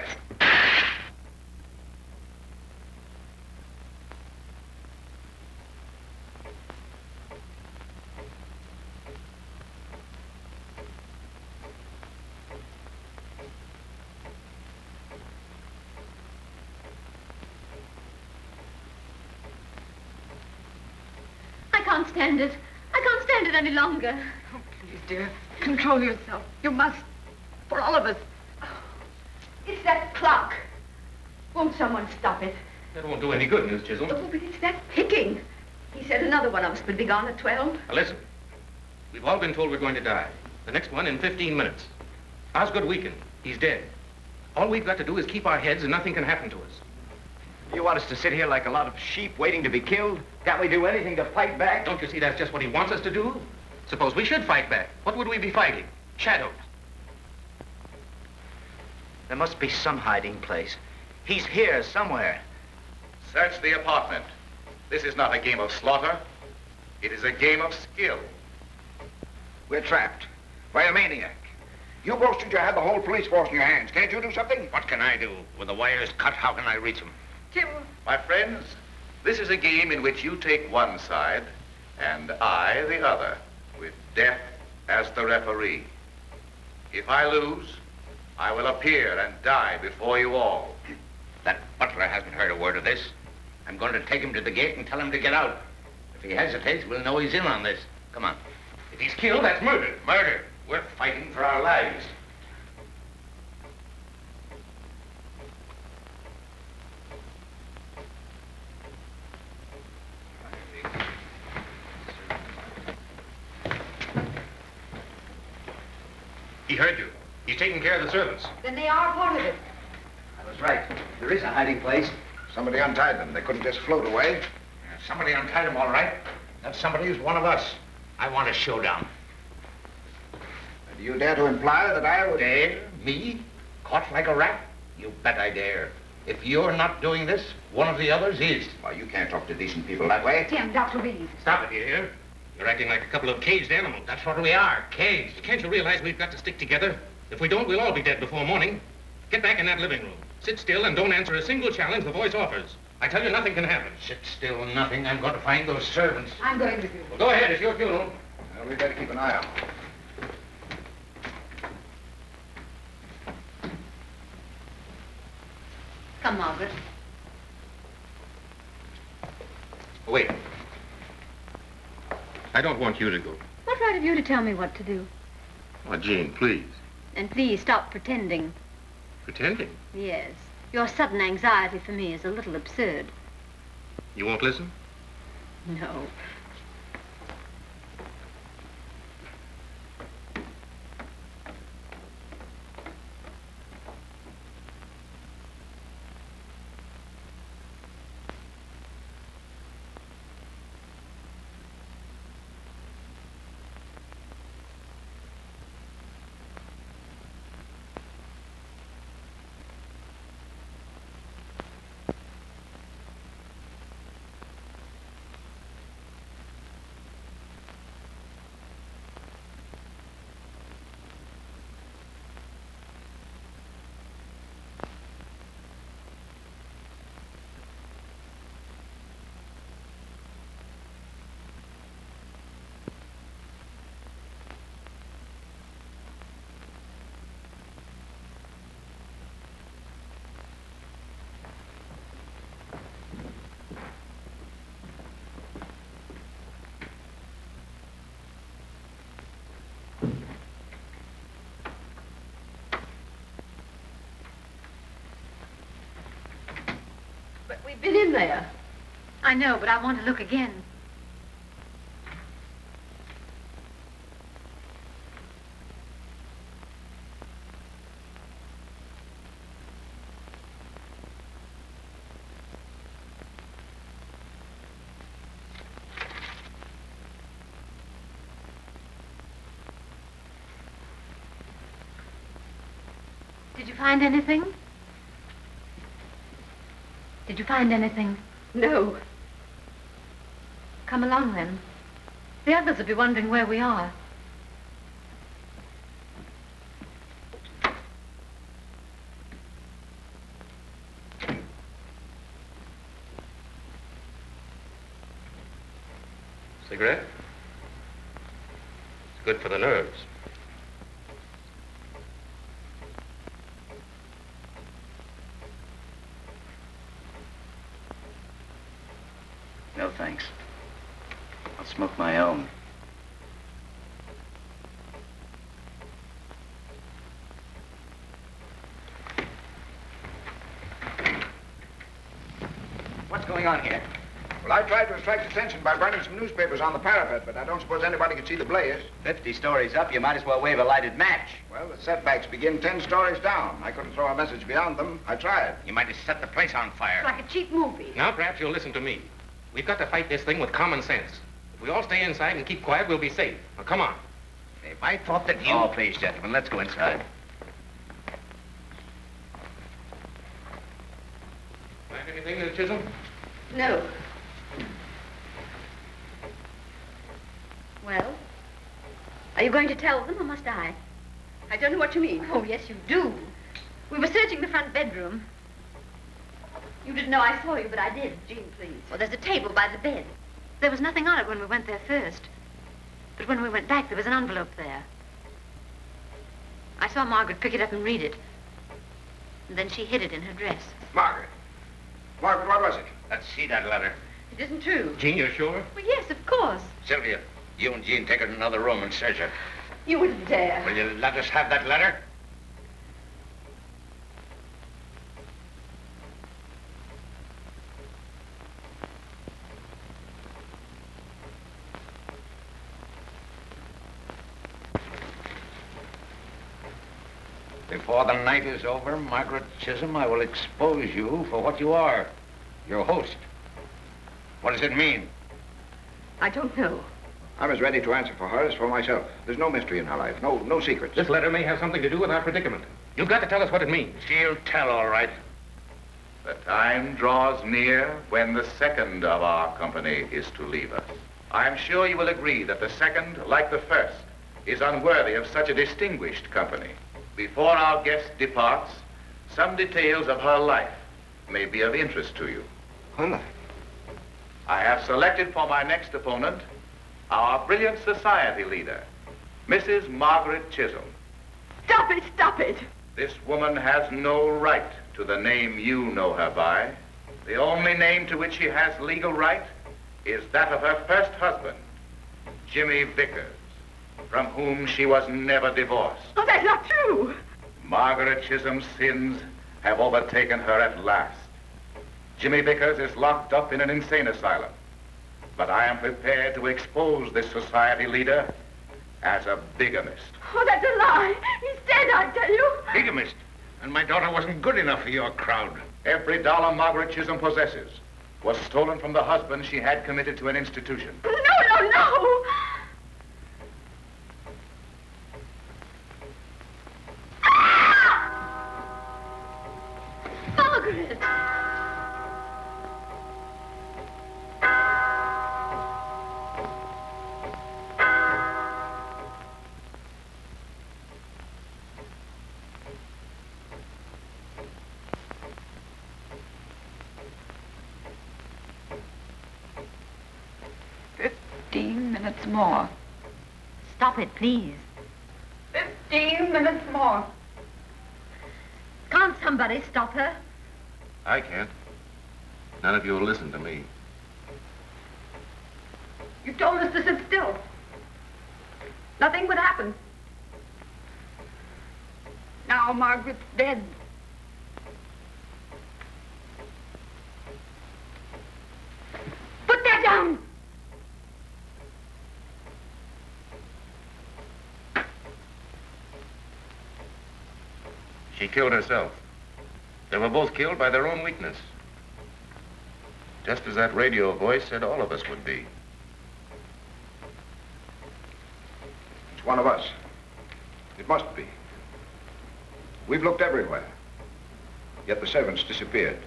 [SPEAKER 15] I can't stand it. I can't stand it any longer.
[SPEAKER 1] Oh, please, dear. Control yourself. You must. For all of us.
[SPEAKER 2] It's that clock. Won't someone stop it?
[SPEAKER 12] That won't do any good, Miss Chisholm.
[SPEAKER 2] Oh, but it's that picking. He said another one of us would be gone at 12.
[SPEAKER 12] Now, listen. We've all been told we're going to die. The next one in 15 minutes. Osgood weakened. He's dead. All we've got to do is keep our heads and nothing can happen to us.
[SPEAKER 13] You want us to sit here like a lot of sheep waiting to be killed? Can't we do anything to fight back?
[SPEAKER 12] Don't you see that's just what he wants us to do? Suppose we should fight back. What would we be fighting? Shadows.
[SPEAKER 13] There must be some hiding place. He's here somewhere.
[SPEAKER 5] Search the apartment. This is not a game of slaughter. It is a game of skill.
[SPEAKER 4] We're trapped by a maniac. You boasted you had the whole police force in your hands. Can't you do something?
[SPEAKER 7] What can I do? With the wires cut, how can I reach him?
[SPEAKER 1] Tim.
[SPEAKER 5] My friends, this is a game in which you take one side and I the other, with death as the referee. If I lose, I will appear and die before you all.
[SPEAKER 7] That butler hasn't heard a word of this. I'm going to take him to the gate and tell him to get out. If he hesitates, we'll know he's in on this. Come on.
[SPEAKER 12] If he's killed, that's murder.
[SPEAKER 7] Murder. We're fighting for our lives.
[SPEAKER 12] He heard you. He's taking care of the servants.
[SPEAKER 1] Then they are part of it.
[SPEAKER 13] I was right. There is a hiding place.
[SPEAKER 4] Somebody untied them. They couldn't just float away.
[SPEAKER 7] Somebody untied him, all right. That somebody is one of us. I want a showdown.
[SPEAKER 4] Do you dare to imply that I would...
[SPEAKER 7] Dare? Me? Caught like a rat? You bet I dare. If you're not doing this, one of the others is.
[SPEAKER 4] Why, you can't talk to decent people that way.
[SPEAKER 1] Tim, Dr. Reed.
[SPEAKER 12] Stop it, you hear? You're acting like a couple of caged animals.
[SPEAKER 7] That's what we are, caged.
[SPEAKER 12] Can't you realize we've got to stick together? If we don't, we'll all be dead before morning. Get back in that living room. Sit still and don't answer a single challenge the voice offers. I tell you, nothing can happen.
[SPEAKER 7] Sit still, nothing. I'm going to find those servants.
[SPEAKER 1] I'm going with you.
[SPEAKER 12] Well, go ahead. It's your funeral.
[SPEAKER 4] Well, we better keep an eye out.
[SPEAKER 2] Come, Margaret.
[SPEAKER 12] Wait. I don't want you to go.
[SPEAKER 15] What right have you to tell me what to do?
[SPEAKER 12] Oh, Jane, please.
[SPEAKER 15] And please stop pretending.
[SPEAKER 12] Pretending?
[SPEAKER 15] Yes. Your sudden anxiety for me is a little absurd.
[SPEAKER 12] You won't listen?
[SPEAKER 15] No.
[SPEAKER 2] We've been in there.
[SPEAKER 15] I know, but I want to look again. Did you find anything? Did you find anything?
[SPEAKER 2] No.
[SPEAKER 15] Come along, then. The others will be wondering where we are.
[SPEAKER 12] Cigarette? It's good for the nerves.
[SPEAKER 16] No, thanks. I'll smoke my own. What's going on here?
[SPEAKER 4] Well, I tried to attract attention by burning some newspapers on the parapet, but I don't suppose anybody could see the blaze.
[SPEAKER 16] 50 stories up, you might as well wave a lighted match.
[SPEAKER 4] Well, the setbacks begin 10 stories down. I couldn't throw a message beyond them. I tried.
[SPEAKER 7] You might have set the place on fire.
[SPEAKER 2] It's like a cheap movie.
[SPEAKER 12] Now, perhaps you'll listen to me. We've got to fight this thing with common sense. If we all stay inside and keep quiet, we'll be safe. Now, come on.
[SPEAKER 7] If I thought that you...
[SPEAKER 16] Oh, please, gentlemen, let's go inside.
[SPEAKER 12] Find anything, Chisholm?
[SPEAKER 2] No.
[SPEAKER 15] Well, are you going to tell them, or must I?
[SPEAKER 2] I don't know what you mean.
[SPEAKER 15] Oh, yes, you do. We were searching the front bedroom. You didn't know I saw you, but I did.
[SPEAKER 2] Jean, please.
[SPEAKER 15] Well, there's a table by the bed. There was nothing on it when we went there first. But when we went back, there was an envelope there. I saw Margaret pick it up and read it. And then she hid it in her dress.
[SPEAKER 4] Margaret. Margaret, what was it?
[SPEAKER 7] Let's see that letter.
[SPEAKER 2] It isn't true.
[SPEAKER 12] Jean, you're sure?
[SPEAKER 2] Well, yes, of course.
[SPEAKER 7] Sylvia, you and Jean take her to another room and search her.
[SPEAKER 2] You wouldn't dare.
[SPEAKER 7] Will you let us have that letter? Before the night is over, Margaret Chisholm, I will expose you for what you are, your host. What does it mean?
[SPEAKER 2] I don't know.
[SPEAKER 4] I'm as ready to answer for her as for myself. There's no mystery in her life, no secrets.
[SPEAKER 12] This letter may have something to do with our predicament. You've got to tell us what it means.
[SPEAKER 7] She'll tell, all right.
[SPEAKER 5] The time draws near when the second of our company is to leave us. I'm sure you will agree that the second, like the first, is unworthy of such a distinguished company. Before our guest departs, some details of her life may be of interest to you.
[SPEAKER 11] Her life?
[SPEAKER 5] I have selected for my next opponent our brilliant society leader, Mrs. Margaret Chisholm.
[SPEAKER 2] Stop it, stop it.
[SPEAKER 5] This woman has no right to the name you know her by. The only name to which she has legal right is that of her first husband, Jimmy Vickers, from whom she was never divorced.
[SPEAKER 2] Oh, that's not true.
[SPEAKER 5] Margaret Chisholm's sins have overtaken her at last. Jimmy Vickers is locked up in an insane asylum. But I am prepared to expose this society leader as a bigamist.
[SPEAKER 2] Oh, that's a lie. He's dead, I tell you.
[SPEAKER 7] Bigamist. And my daughter wasn't good enough for your crowd.
[SPEAKER 5] Every dollar Margaret Chisholm possesses was stolen from the husband she had committed to an institution.
[SPEAKER 2] No, no, no. Margaret!
[SPEAKER 9] 15 minutes more.
[SPEAKER 15] Stop it, please.
[SPEAKER 9] 15 minutes more.
[SPEAKER 15] Can't somebody stop her?
[SPEAKER 12] I can't. None of you will listen to me.
[SPEAKER 2] You told us to sit still. Nothing would happen.
[SPEAKER 9] Now Margaret's dead.
[SPEAKER 12] She killed herself. They were both killed by their own weakness. Just as that radio voice said all of us would be.
[SPEAKER 4] It's one of us. It must be. We've looked everywhere. Yet the servants disappeared.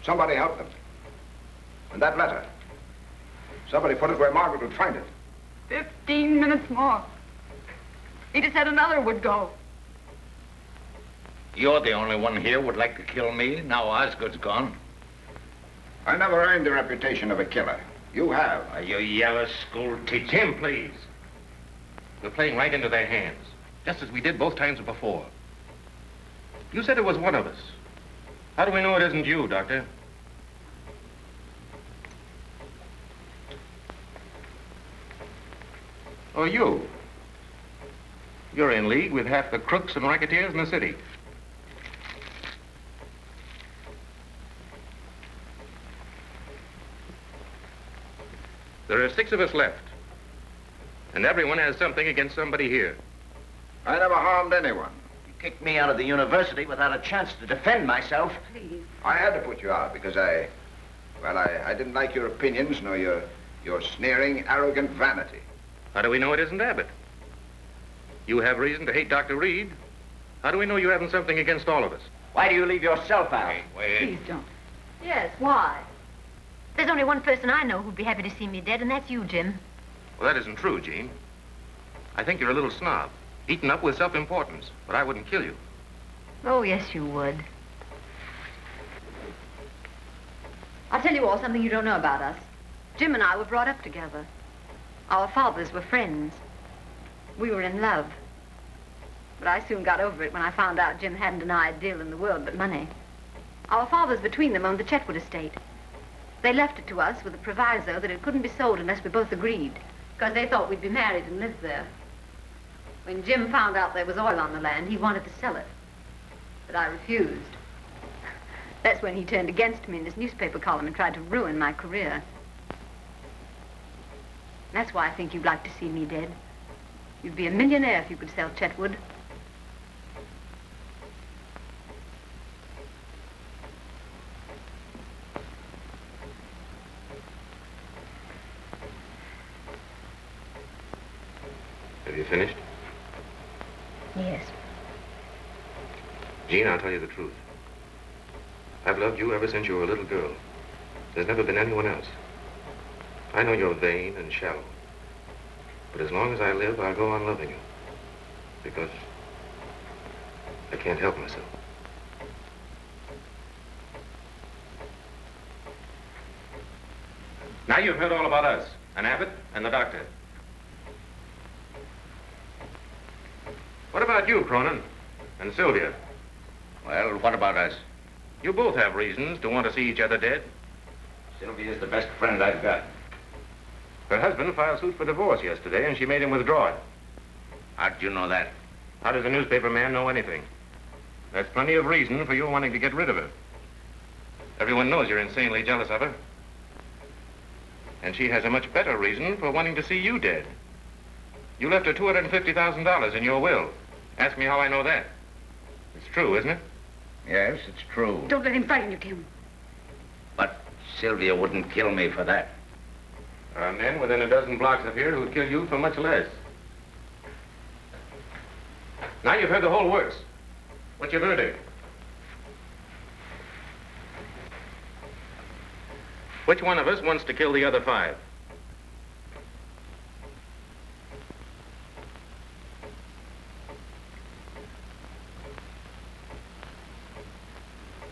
[SPEAKER 4] Somebody helped them. And that letter. Somebody put it where Margaret would find it.
[SPEAKER 9] 15 minutes more. He just said another would go.
[SPEAKER 7] You're the only one here would like to kill me. Now Osgood's gone.
[SPEAKER 4] I never earned the reputation of a killer. You have.
[SPEAKER 7] Are you yellow school teacher?
[SPEAKER 12] Jim, please. We're playing right into their hands, just as we did both times before. You said it was one of us. How do we know it isn't you, Doctor? Or you. You're in league with half the crooks and racketeers in the city. There are 6 of us left. And everyone has something against somebody here.
[SPEAKER 4] I never harmed anyone.
[SPEAKER 13] You kicked me out of the university without a chance to defend myself.
[SPEAKER 9] Please.
[SPEAKER 4] I had to put you out because I didn't like your opinions nor your sneering, arrogant vanity.
[SPEAKER 12] How do we know it isn't Abbott? You have reason to hate Dr. Reed. How do we know you haven't something against all of us?
[SPEAKER 13] Why do you leave yourself out?
[SPEAKER 7] Wait.
[SPEAKER 9] Please don't.
[SPEAKER 15] Yes, why? There's only one person I know who'd be happy to see me dead, and that's you, Jim.
[SPEAKER 12] Well, that isn't true, Jean. I think you're a little snob, eaten up with self-importance, but I wouldn't kill you.
[SPEAKER 15] Oh, yes, you would.
[SPEAKER 2] I'll tell you all something you don't know about us. Jim and I were brought up together. Our fathers were friends. We were in love. But I soon got over it when I found out Jim hadn't an ideal in the world but money. Our fathers between them owned the Chetwood estate. They left it to us with a proviso that it couldn't be sold unless we both agreed, because they thought we'd be married and live there. When Jim found out there was oil on the land, he wanted to sell it. But I refused. That's when he turned against me in his newspaper column and tried to ruin my career. That's why I think you'd like to see me dead. You'd be a millionaire if you could sell Chetwood.
[SPEAKER 12] Have you finished?
[SPEAKER 15] Yes.
[SPEAKER 12] Jean, I'll tell you the truth. I've loved you ever since you were a little girl. There's never been anyone else. I know you're vain and shallow. But as long as I live, I'll go on loving you. Because I can't help myself. Now you've heard all about us, and Abbott, and the doctor. What about you, Cronin, and Sylvia?
[SPEAKER 7] Well, what about us?
[SPEAKER 12] You both have reasons to want to see each other dead.
[SPEAKER 7] Sylvia's the best friend I've got.
[SPEAKER 12] Her husband filed suit for divorce yesterday, and she made him withdraw it.
[SPEAKER 7] How'd you know that?
[SPEAKER 12] How does a newspaper man know anything? That's plenty of reason for you wanting to get rid of her. Everyone knows you're insanely jealous of her. And she has a much better reason for wanting to see you dead. You left her $250,000 in your will. Ask me how I know that. It's true, isn't it?
[SPEAKER 7] Yes, it's true.
[SPEAKER 2] Don't let him frighten you, Tim.
[SPEAKER 7] But Sylvia wouldn't kill me for that.
[SPEAKER 12] There are men within a dozen blocks of here who'd kill you for much less. Now you've heard the whole works. What's your verdict? Which one of us wants to kill the other 5?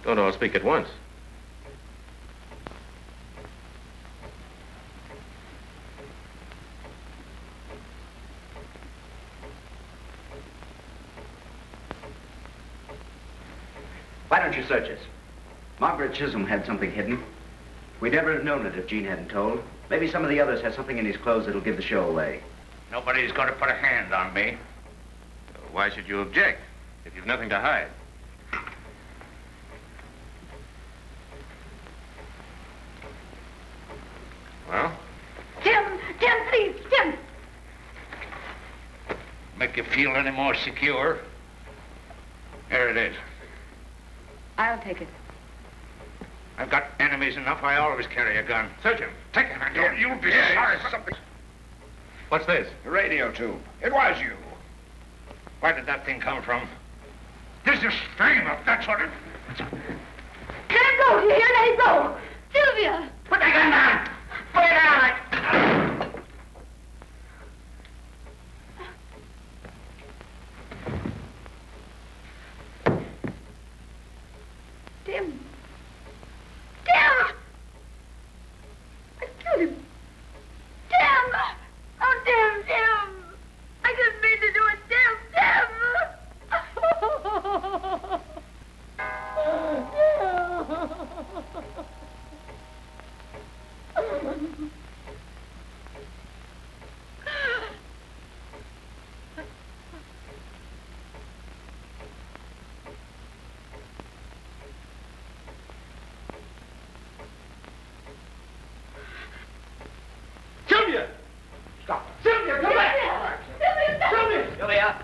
[SPEAKER 12] Don't all speak at once.
[SPEAKER 16] Why don't you search us? Margaret Chisholm had something hidden. We'd never have known it if Gene hadn't told. Maybe some of the others have something in his clothes that'll give the show away.
[SPEAKER 7] Nobody's going to put a hand on me.
[SPEAKER 12] Why should you object if you've nothing to hide? Well?
[SPEAKER 2] Tim, please, Tim.
[SPEAKER 7] Make you feel any more secure? Here,
[SPEAKER 12] There it is.
[SPEAKER 2] I'll take it.
[SPEAKER 12] I've got enemies enough. I always carry a gun. Search him. Take him, and you'll be sorry for something. What's this?
[SPEAKER 5] The radio tube. It was you.
[SPEAKER 12] Where did that thing come from? This is Stable. That's what it...
[SPEAKER 2] Let him go, do you hear? Let him go. Sylvia!
[SPEAKER 12] Put that gun down. Put it down.
[SPEAKER 2] Tim! Tim! I killed him. Tim! Oh, Tim, Tim! I didn't mean to do it, Tim, Tim!
[SPEAKER 14] Sylvia! Stop. Sylvia, come back! Sylvia!
[SPEAKER 13] Sylvia!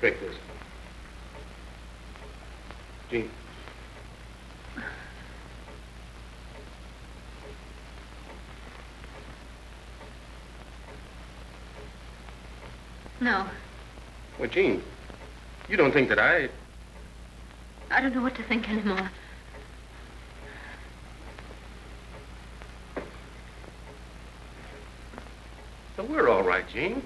[SPEAKER 12] Drink this. Jean.
[SPEAKER 2] No,
[SPEAKER 12] Well, Jean, you don't think that
[SPEAKER 2] I don't know what to think anymore.
[SPEAKER 12] Well, we're all right, Jean.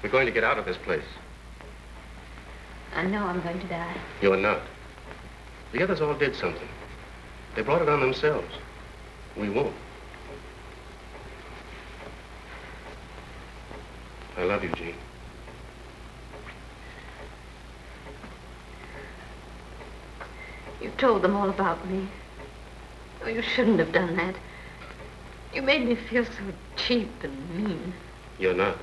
[SPEAKER 12] We're going to get out of this place.
[SPEAKER 2] I know I'm going to die.
[SPEAKER 12] You're not. The others all did something. They brought it on themselves. We won't. I love you, Jean.
[SPEAKER 2] You told them all about me. Oh, you shouldn't have done that. You made me feel so cheap and mean.
[SPEAKER 12] You're not.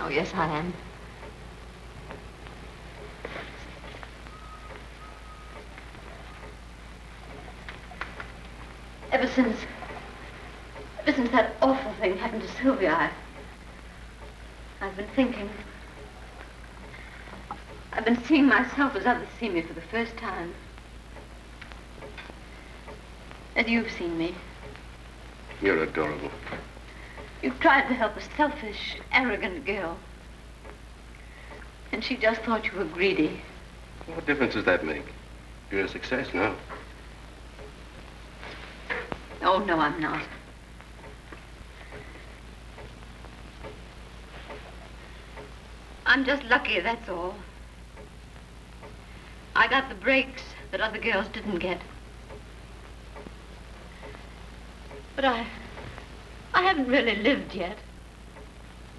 [SPEAKER 2] Oh, yes, I am. Ever since that awful thing happened to Sylvia, I've been thinking. I've been seeing myself as others see me for the first time. As you've seen me.
[SPEAKER 12] You're adorable.
[SPEAKER 2] You've tried to help a selfish, arrogant girl. And she just thought you were greedy.
[SPEAKER 12] What difference does that make? You're a success now.
[SPEAKER 2] Oh, no, I'm not. I'm just lucky, that's all. I got the breaks that other girls didn't get. But I haven't really lived yet.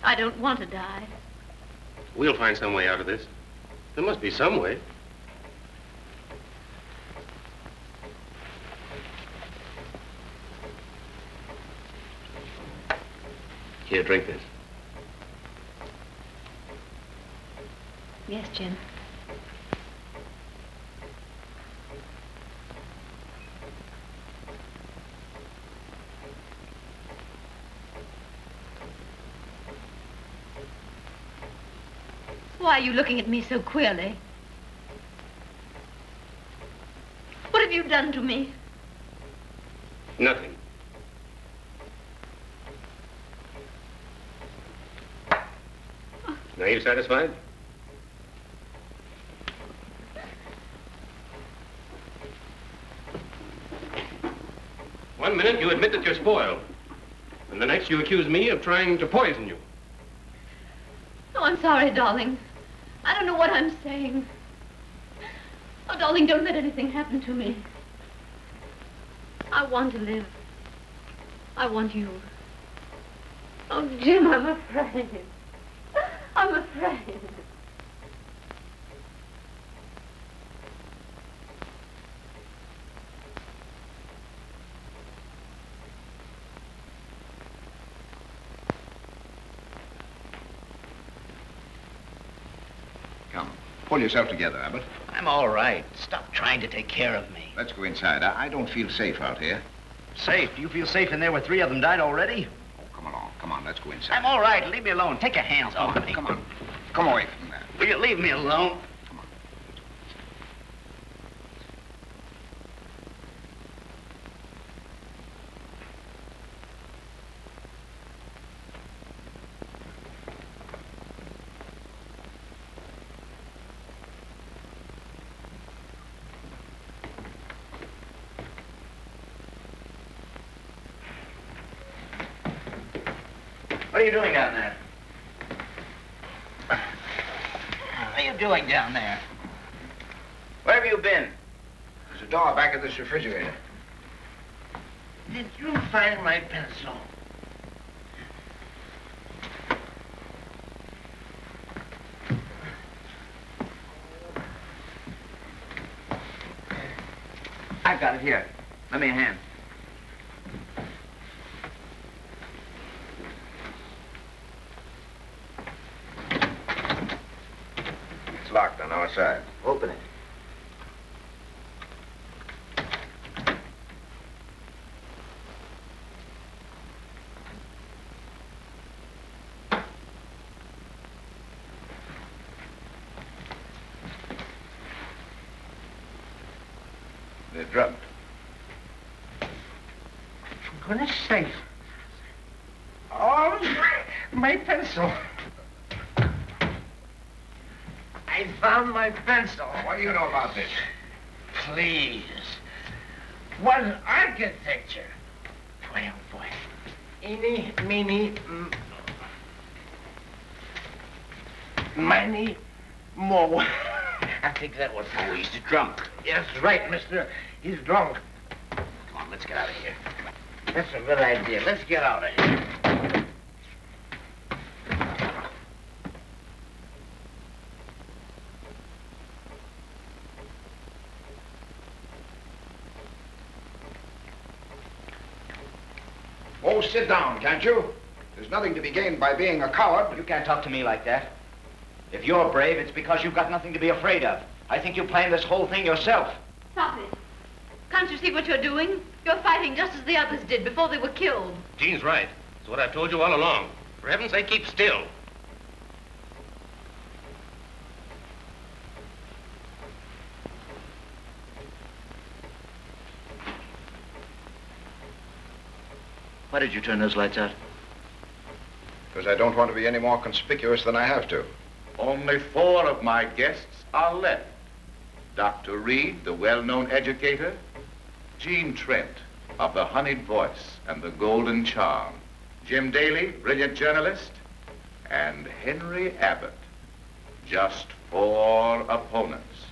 [SPEAKER 2] I don't want to die.
[SPEAKER 12] We'll find some way out of this. There must be some way. Here, drink this.
[SPEAKER 15] Yes, Jim. Why are you looking at me so queerly? What have you done to me?
[SPEAKER 12] Nothing. Now you satisfied? One minute you admit that you're spoiled, and the next you accuse me of trying to poison you.
[SPEAKER 15] Oh, I'm sorry, darling. I don't know what I'm saying. Oh, darling, don't let anything happen to me. I want to live. I want you. Oh, Jim, I'm afraid. I'm afraid.
[SPEAKER 4] Come, pull yourself together, Abbott.
[SPEAKER 13] I'm all right. Stop trying to take care of me.
[SPEAKER 4] Let's go inside. I don't feel safe out here.
[SPEAKER 13] Safe? Do you feel safe in there where 3 of them died already?
[SPEAKER 4] Oh, come along. Come on, let's go inside.
[SPEAKER 13] I'm all right. Leave me alone. Take your hands off me.
[SPEAKER 4] Come on. Come away from that.
[SPEAKER 13] Will you leave me alone? What are you doing down there? What are you doing down there? Where have you been?
[SPEAKER 4] There's a door back of this refrigerator.
[SPEAKER 13] Did you find my pencil? I've got it here. Lend me a hand.
[SPEAKER 4] It's locked on our side.
[SPEAKER 13] Open it.
[SPEAKER 4] They're drugged.
[SPEAKER 14] For goodness sake. Oh, my pencil. I found my pencil.
[SPEAKER 4] What do you know about this?
[SPEAKER 14] Please. What architecture? Boy, oh boy. Eeny, meeny, miny, mo. I think that was...
[SPEAKER 13] Oh, he's drunk.
[SPEAKER 14] Yes, right, mister. He's drunk.
[SPEAKER 13] Come on, let's get out of here.
[SPEAKER 14] That's a good idea. Let's get out of here.
[SPEAKER 4] Oh, sit down, can't you? There's nothing to be gained by being a coward.
[SPEAKER 13] You can't talk to me like that. If you're brave, it's because you've got nothing to be afraid of. I think you planned this whole thing yourself.
[SPEAKER 15] Stop it. Can't you see what you're doing? You're fighting just as the others did before they were killed.
[SPEAKER 12] Jean's right. It's what I've told you all along. For heaven's sake, keep still.
[SPEAKER 13] Why did you turn those lights out?
[SPEAKER 4] Because I don't want to be any more conspicuous than I have to.
[SPEAKER 5] Only 4 of my guests are left. Dr. Reed, the well-known educator, Jean Trent of the Honeyed Voice and the Golden Charm, Jim Daly, brilliant journalist, and Henry Abbott. Just 4 opponents.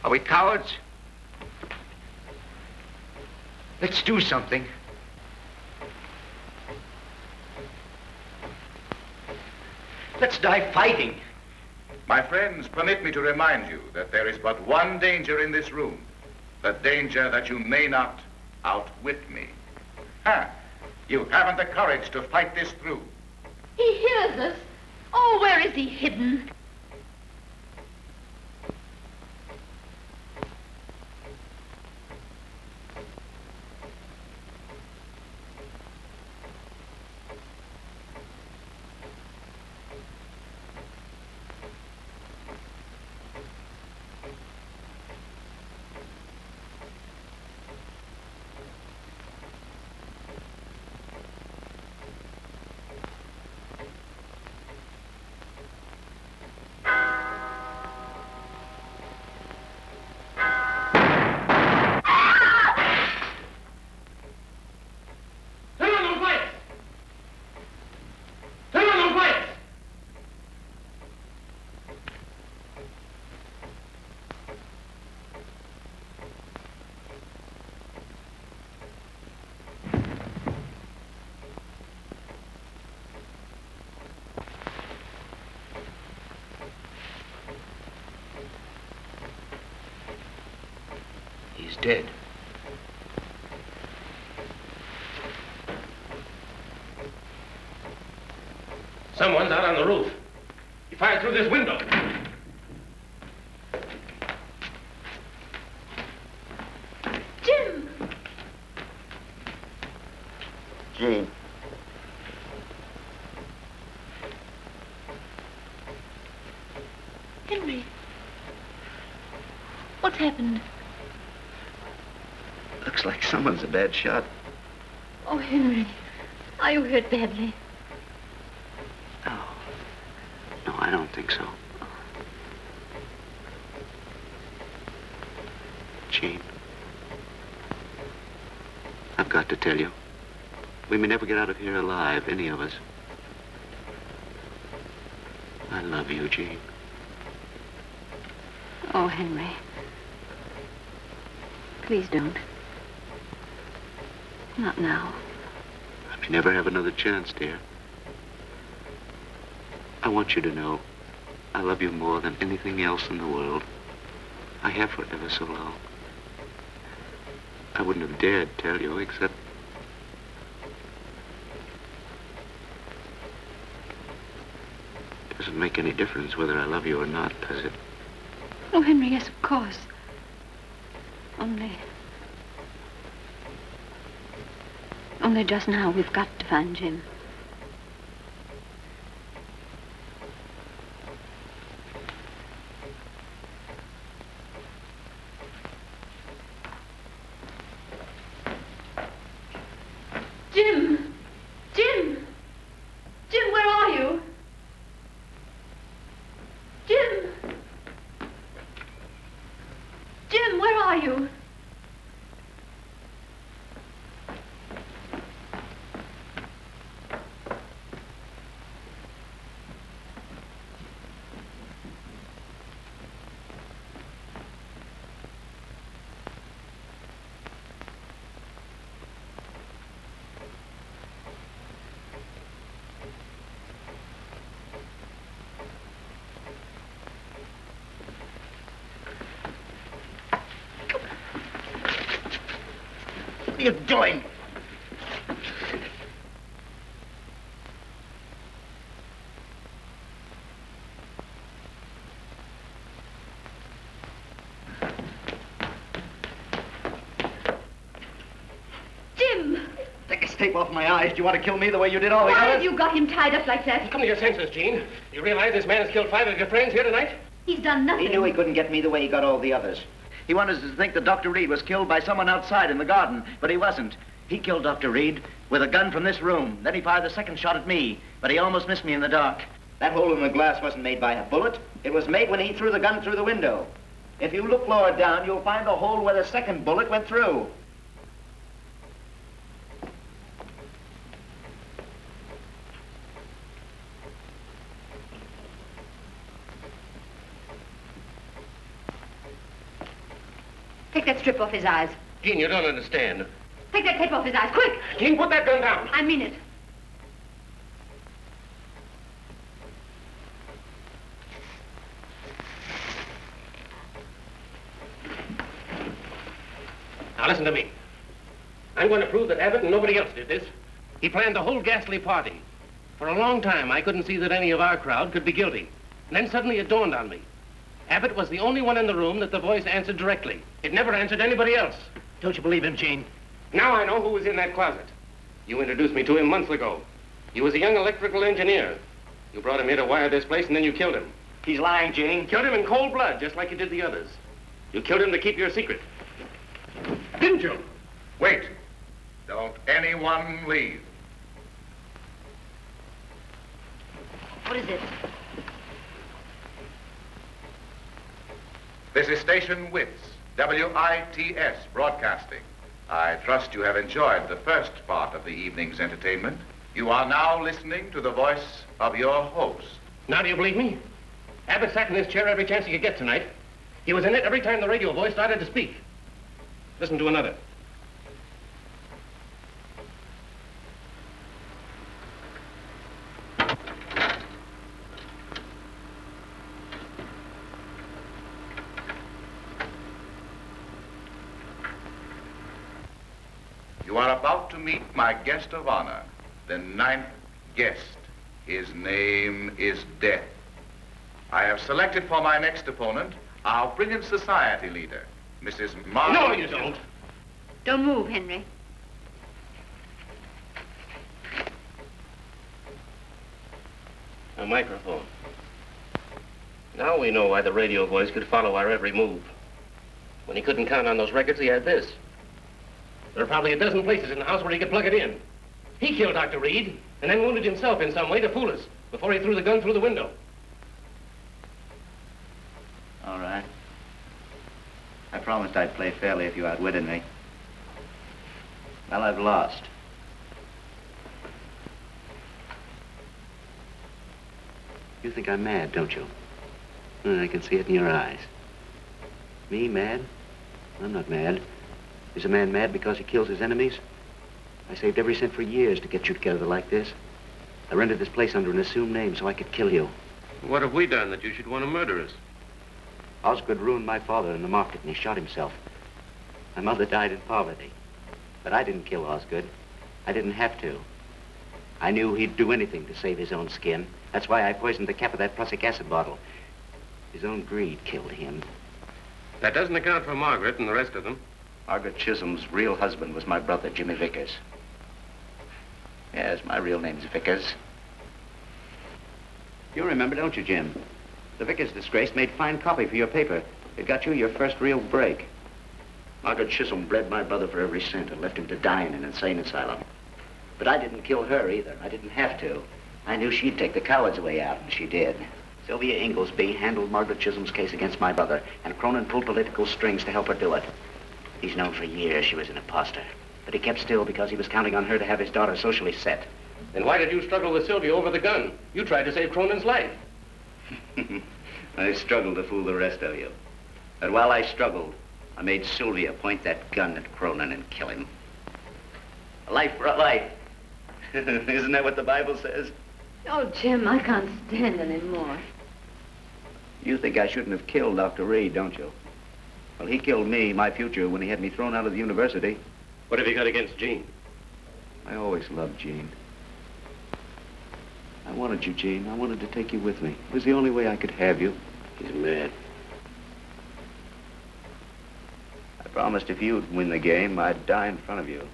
[SPEAKER 13] Are we cowards? Let's do something. Let's die fighting.
[SPEAKER 5] My friends, permit me to remind you that there is but one danger in this room. The danger that you may not outwit me. You haven't the courage to fight this through.
[SPEAKER 15] He hears us. Oh, where is he hidden?
[SPEAKER 13] He's dead.
[SPEAKER 12] Someone's out on the roof. He fired through this window.
[SPEAKER 15] Jim!
[SPEAKER 13] Jean.
[SPEAKER 15] Henry. What's happened?
[SPEAKER 13] Looks like someone's a bad shot.
[SPEAKER 15] Oh, Henry. Are you hurt badly?
[SPEAKER 16] No, I don't think so. Jean, I've got to tell you, we may never get out of here alive, any of us. I love you, Jean.
[SPEAKER 2] Oh, Henry. Please don't. Not now.
[SPEAKER 16] I may never have another chance, dear. I want you to know I love you more than anything else in the world. I have for ever so long. I wouldn't have dared tell you, except... It doesn't make any difference whether I love you or not, does it?
[SPEAKER 2] Oh, Henry, yes, of course. Only just now we've got to find Jim.
[SPEAKER 15] Jim! Jim! Jim, where are you? Jim! Jim, where are you?
[SPEAKER 13] What are you doing?
[SPEAKER 15] Jim!
[SPEAKER 13] Take this tape off my eyes. Do you want to kill me the way you did all the
[SPEAKER 15] Why
[SPEAKER 13] others?
[SPEAKER 15] have you got him tied up like that?
[SPEAKER 12] Come to your senses, Jean. You realize this man has killed 5 of your friends here tonight?
[SPEAKER 15] He's done nothing.
[SPEAKER 13] He knew he couldn't get me the way he got all the others. He wanted us to think that Dr. Reed was killed by someone outside in the garden, but he wasn't. He killed Dr. Reed with a gun from this room. Then he fired the second shot at me, but he almost missed me in the dark. That hole in the glass wasn't made by a bullet. It was made when he threw the gun through the window. If you look lower down, you'll find the hole where the second bullet went through.
[SPEAKER 2] Take that strip off his eyes.
[SPEAKER 12] Jean, you don't understand.
[SPEAKER 2] Take that tape off his eyes, quick!
[SPEAKER 12] Jean, put that gun down.
[SPEAKER 2] I mean it.
[SPEAKER 12] Now listen to me. I'm going to prove that Abbott and nobody else did this. He planned the whole ghastly party.
[SPEAKER 17] For a long time, I couldn't see that any of our crowd could be guilty. And then suddenly it dawned on me. Abbott was the only one in the room that the voice answered directly. It never answered anybody else.
[SPEAKER 13] Don't you believe him, Gene?
[SPEAKER 17] Now I know who was in that closet. You introduced me to him months ago. He was a young electrical engineer. You brought him here to wire this place, and then you killed him.
[SPEAKER 13] He's lying, Gene.
[SPEAKER 17] Killed him in cold blood, just like you did the others. You killed him to keep your secret. Didn't you?
[SPEAKER 5] Wait. Don't anyone leave.
[SPEAKER 3] What is it?
[SPEAKER 5] This is Station WITS, WITS Broadcasting. I trust you have enjoyed the first part of the evening's entertainment. You are now listening to the voice of your host.
[SPEAKER 17] Now do you believe me? Abbott sat in this chair every chance he could get tonight. He was in it every time the radio voice started to speak. Listen to another.
[SPEAKER 5] You are about to meet my guest of honor, the 9th guest. His name is Death. I have selected for my next opponent our brilliant society leader, Mrs. Margaret.
[SPEAKER 17] No, you don't.
[SPEAKER 2] Don't move, Henry.
[SPEAKER 17] A microphone. Now we know why the radio voice could follow our every move. When he couldn't count on those records, he had this. There are probably a dozen places in the house where he could plug it in. He killed Dr. Reed and then wounded himself in some way to fool us before he threw the gun through the window.
[SPEAKER 13] All right. I promised I'd play fairly if you outwitted me. Well, I've lost.
[SPEAKER 16] You think I'm mad, don't you? I can see it in your eyes. Me, mad? I'm not mad. Is a man mad because he kills his enemies? I saved every cent for years to get you together like this. I rented this place under an assumed name so I could kill you.
[SPEAKER 12] What have we done that you should want to murder us?
[SPEAKER 16] Osgood ruined my father in the market and he shot himself. My mother died in poverty. But I didn't kill Osgood. I didn't have to. I knew he'd do anything to save his own skin. That's why I poisoned the cap of that prussic acid bottle. His own greed killed him.
[SPEAKER 12] That doesn't account for Margaret and the rest of them.
[SPEAKER 13] Margaret Chisholm's real husband was my brother, Jimmy Vickers. Yes, my real name's Vickers. You remember, don't you, Jim? The Vickers disgrace made fine copy for your paper. It got you your first real break. Margaret Chisholm bled my brother for every cent and left him to die in an insane asylum. But I didn't kill her either. I didn't have to. I knew she'd take the coward's way out, and she did. Sylvia Inglesby handled Margaret Chisholm's case against my brother, and Cronin pulled political strings to help her do it. He's known for years she was an imposter. But he kept still because he was counting on her to have his daughter socially set.
[SPEAKER 17] Then why did you struggle with Sylvia over the gun? You tried to save Cronin's life.
[SPEAKER 13] I struggled to fool the rest of you. But while I struggled, I made Sylvia point that gun at Cronin and kill him. A life for a life. Isn't that what the Bible says?
[SPEAKER 2] Oh, Jim, I can't stand anymore.
[SPEAKER 13] You think I shouldn't have killed Dr. Reed, don't you? Well, he killed me, my future, when he had me thrown out of the university.
[SPEAKER 17] What have you got against Jean?
[SPEAKER 13] I always loved Jean. I wanted you, Jean. I wanted to take you with me. It was the only way I could have you.
[SPEAKER 17] He's mad.
[SPEAKER 13] I promised if you'd win the game, I'd die in front of you.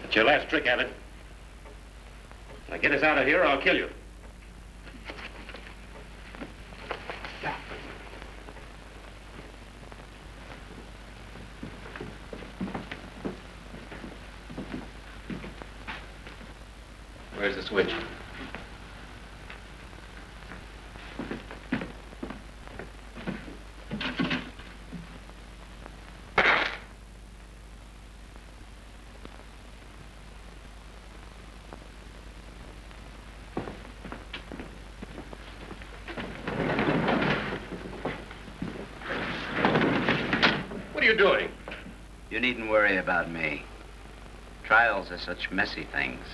[SPEAKER 17] It's your last trick, Abbott. Now get us out of here or I'll kill you. Where's the switch? What are you doing?
[SPEAKER 13] You needn't worry about me. Trials are such messy things.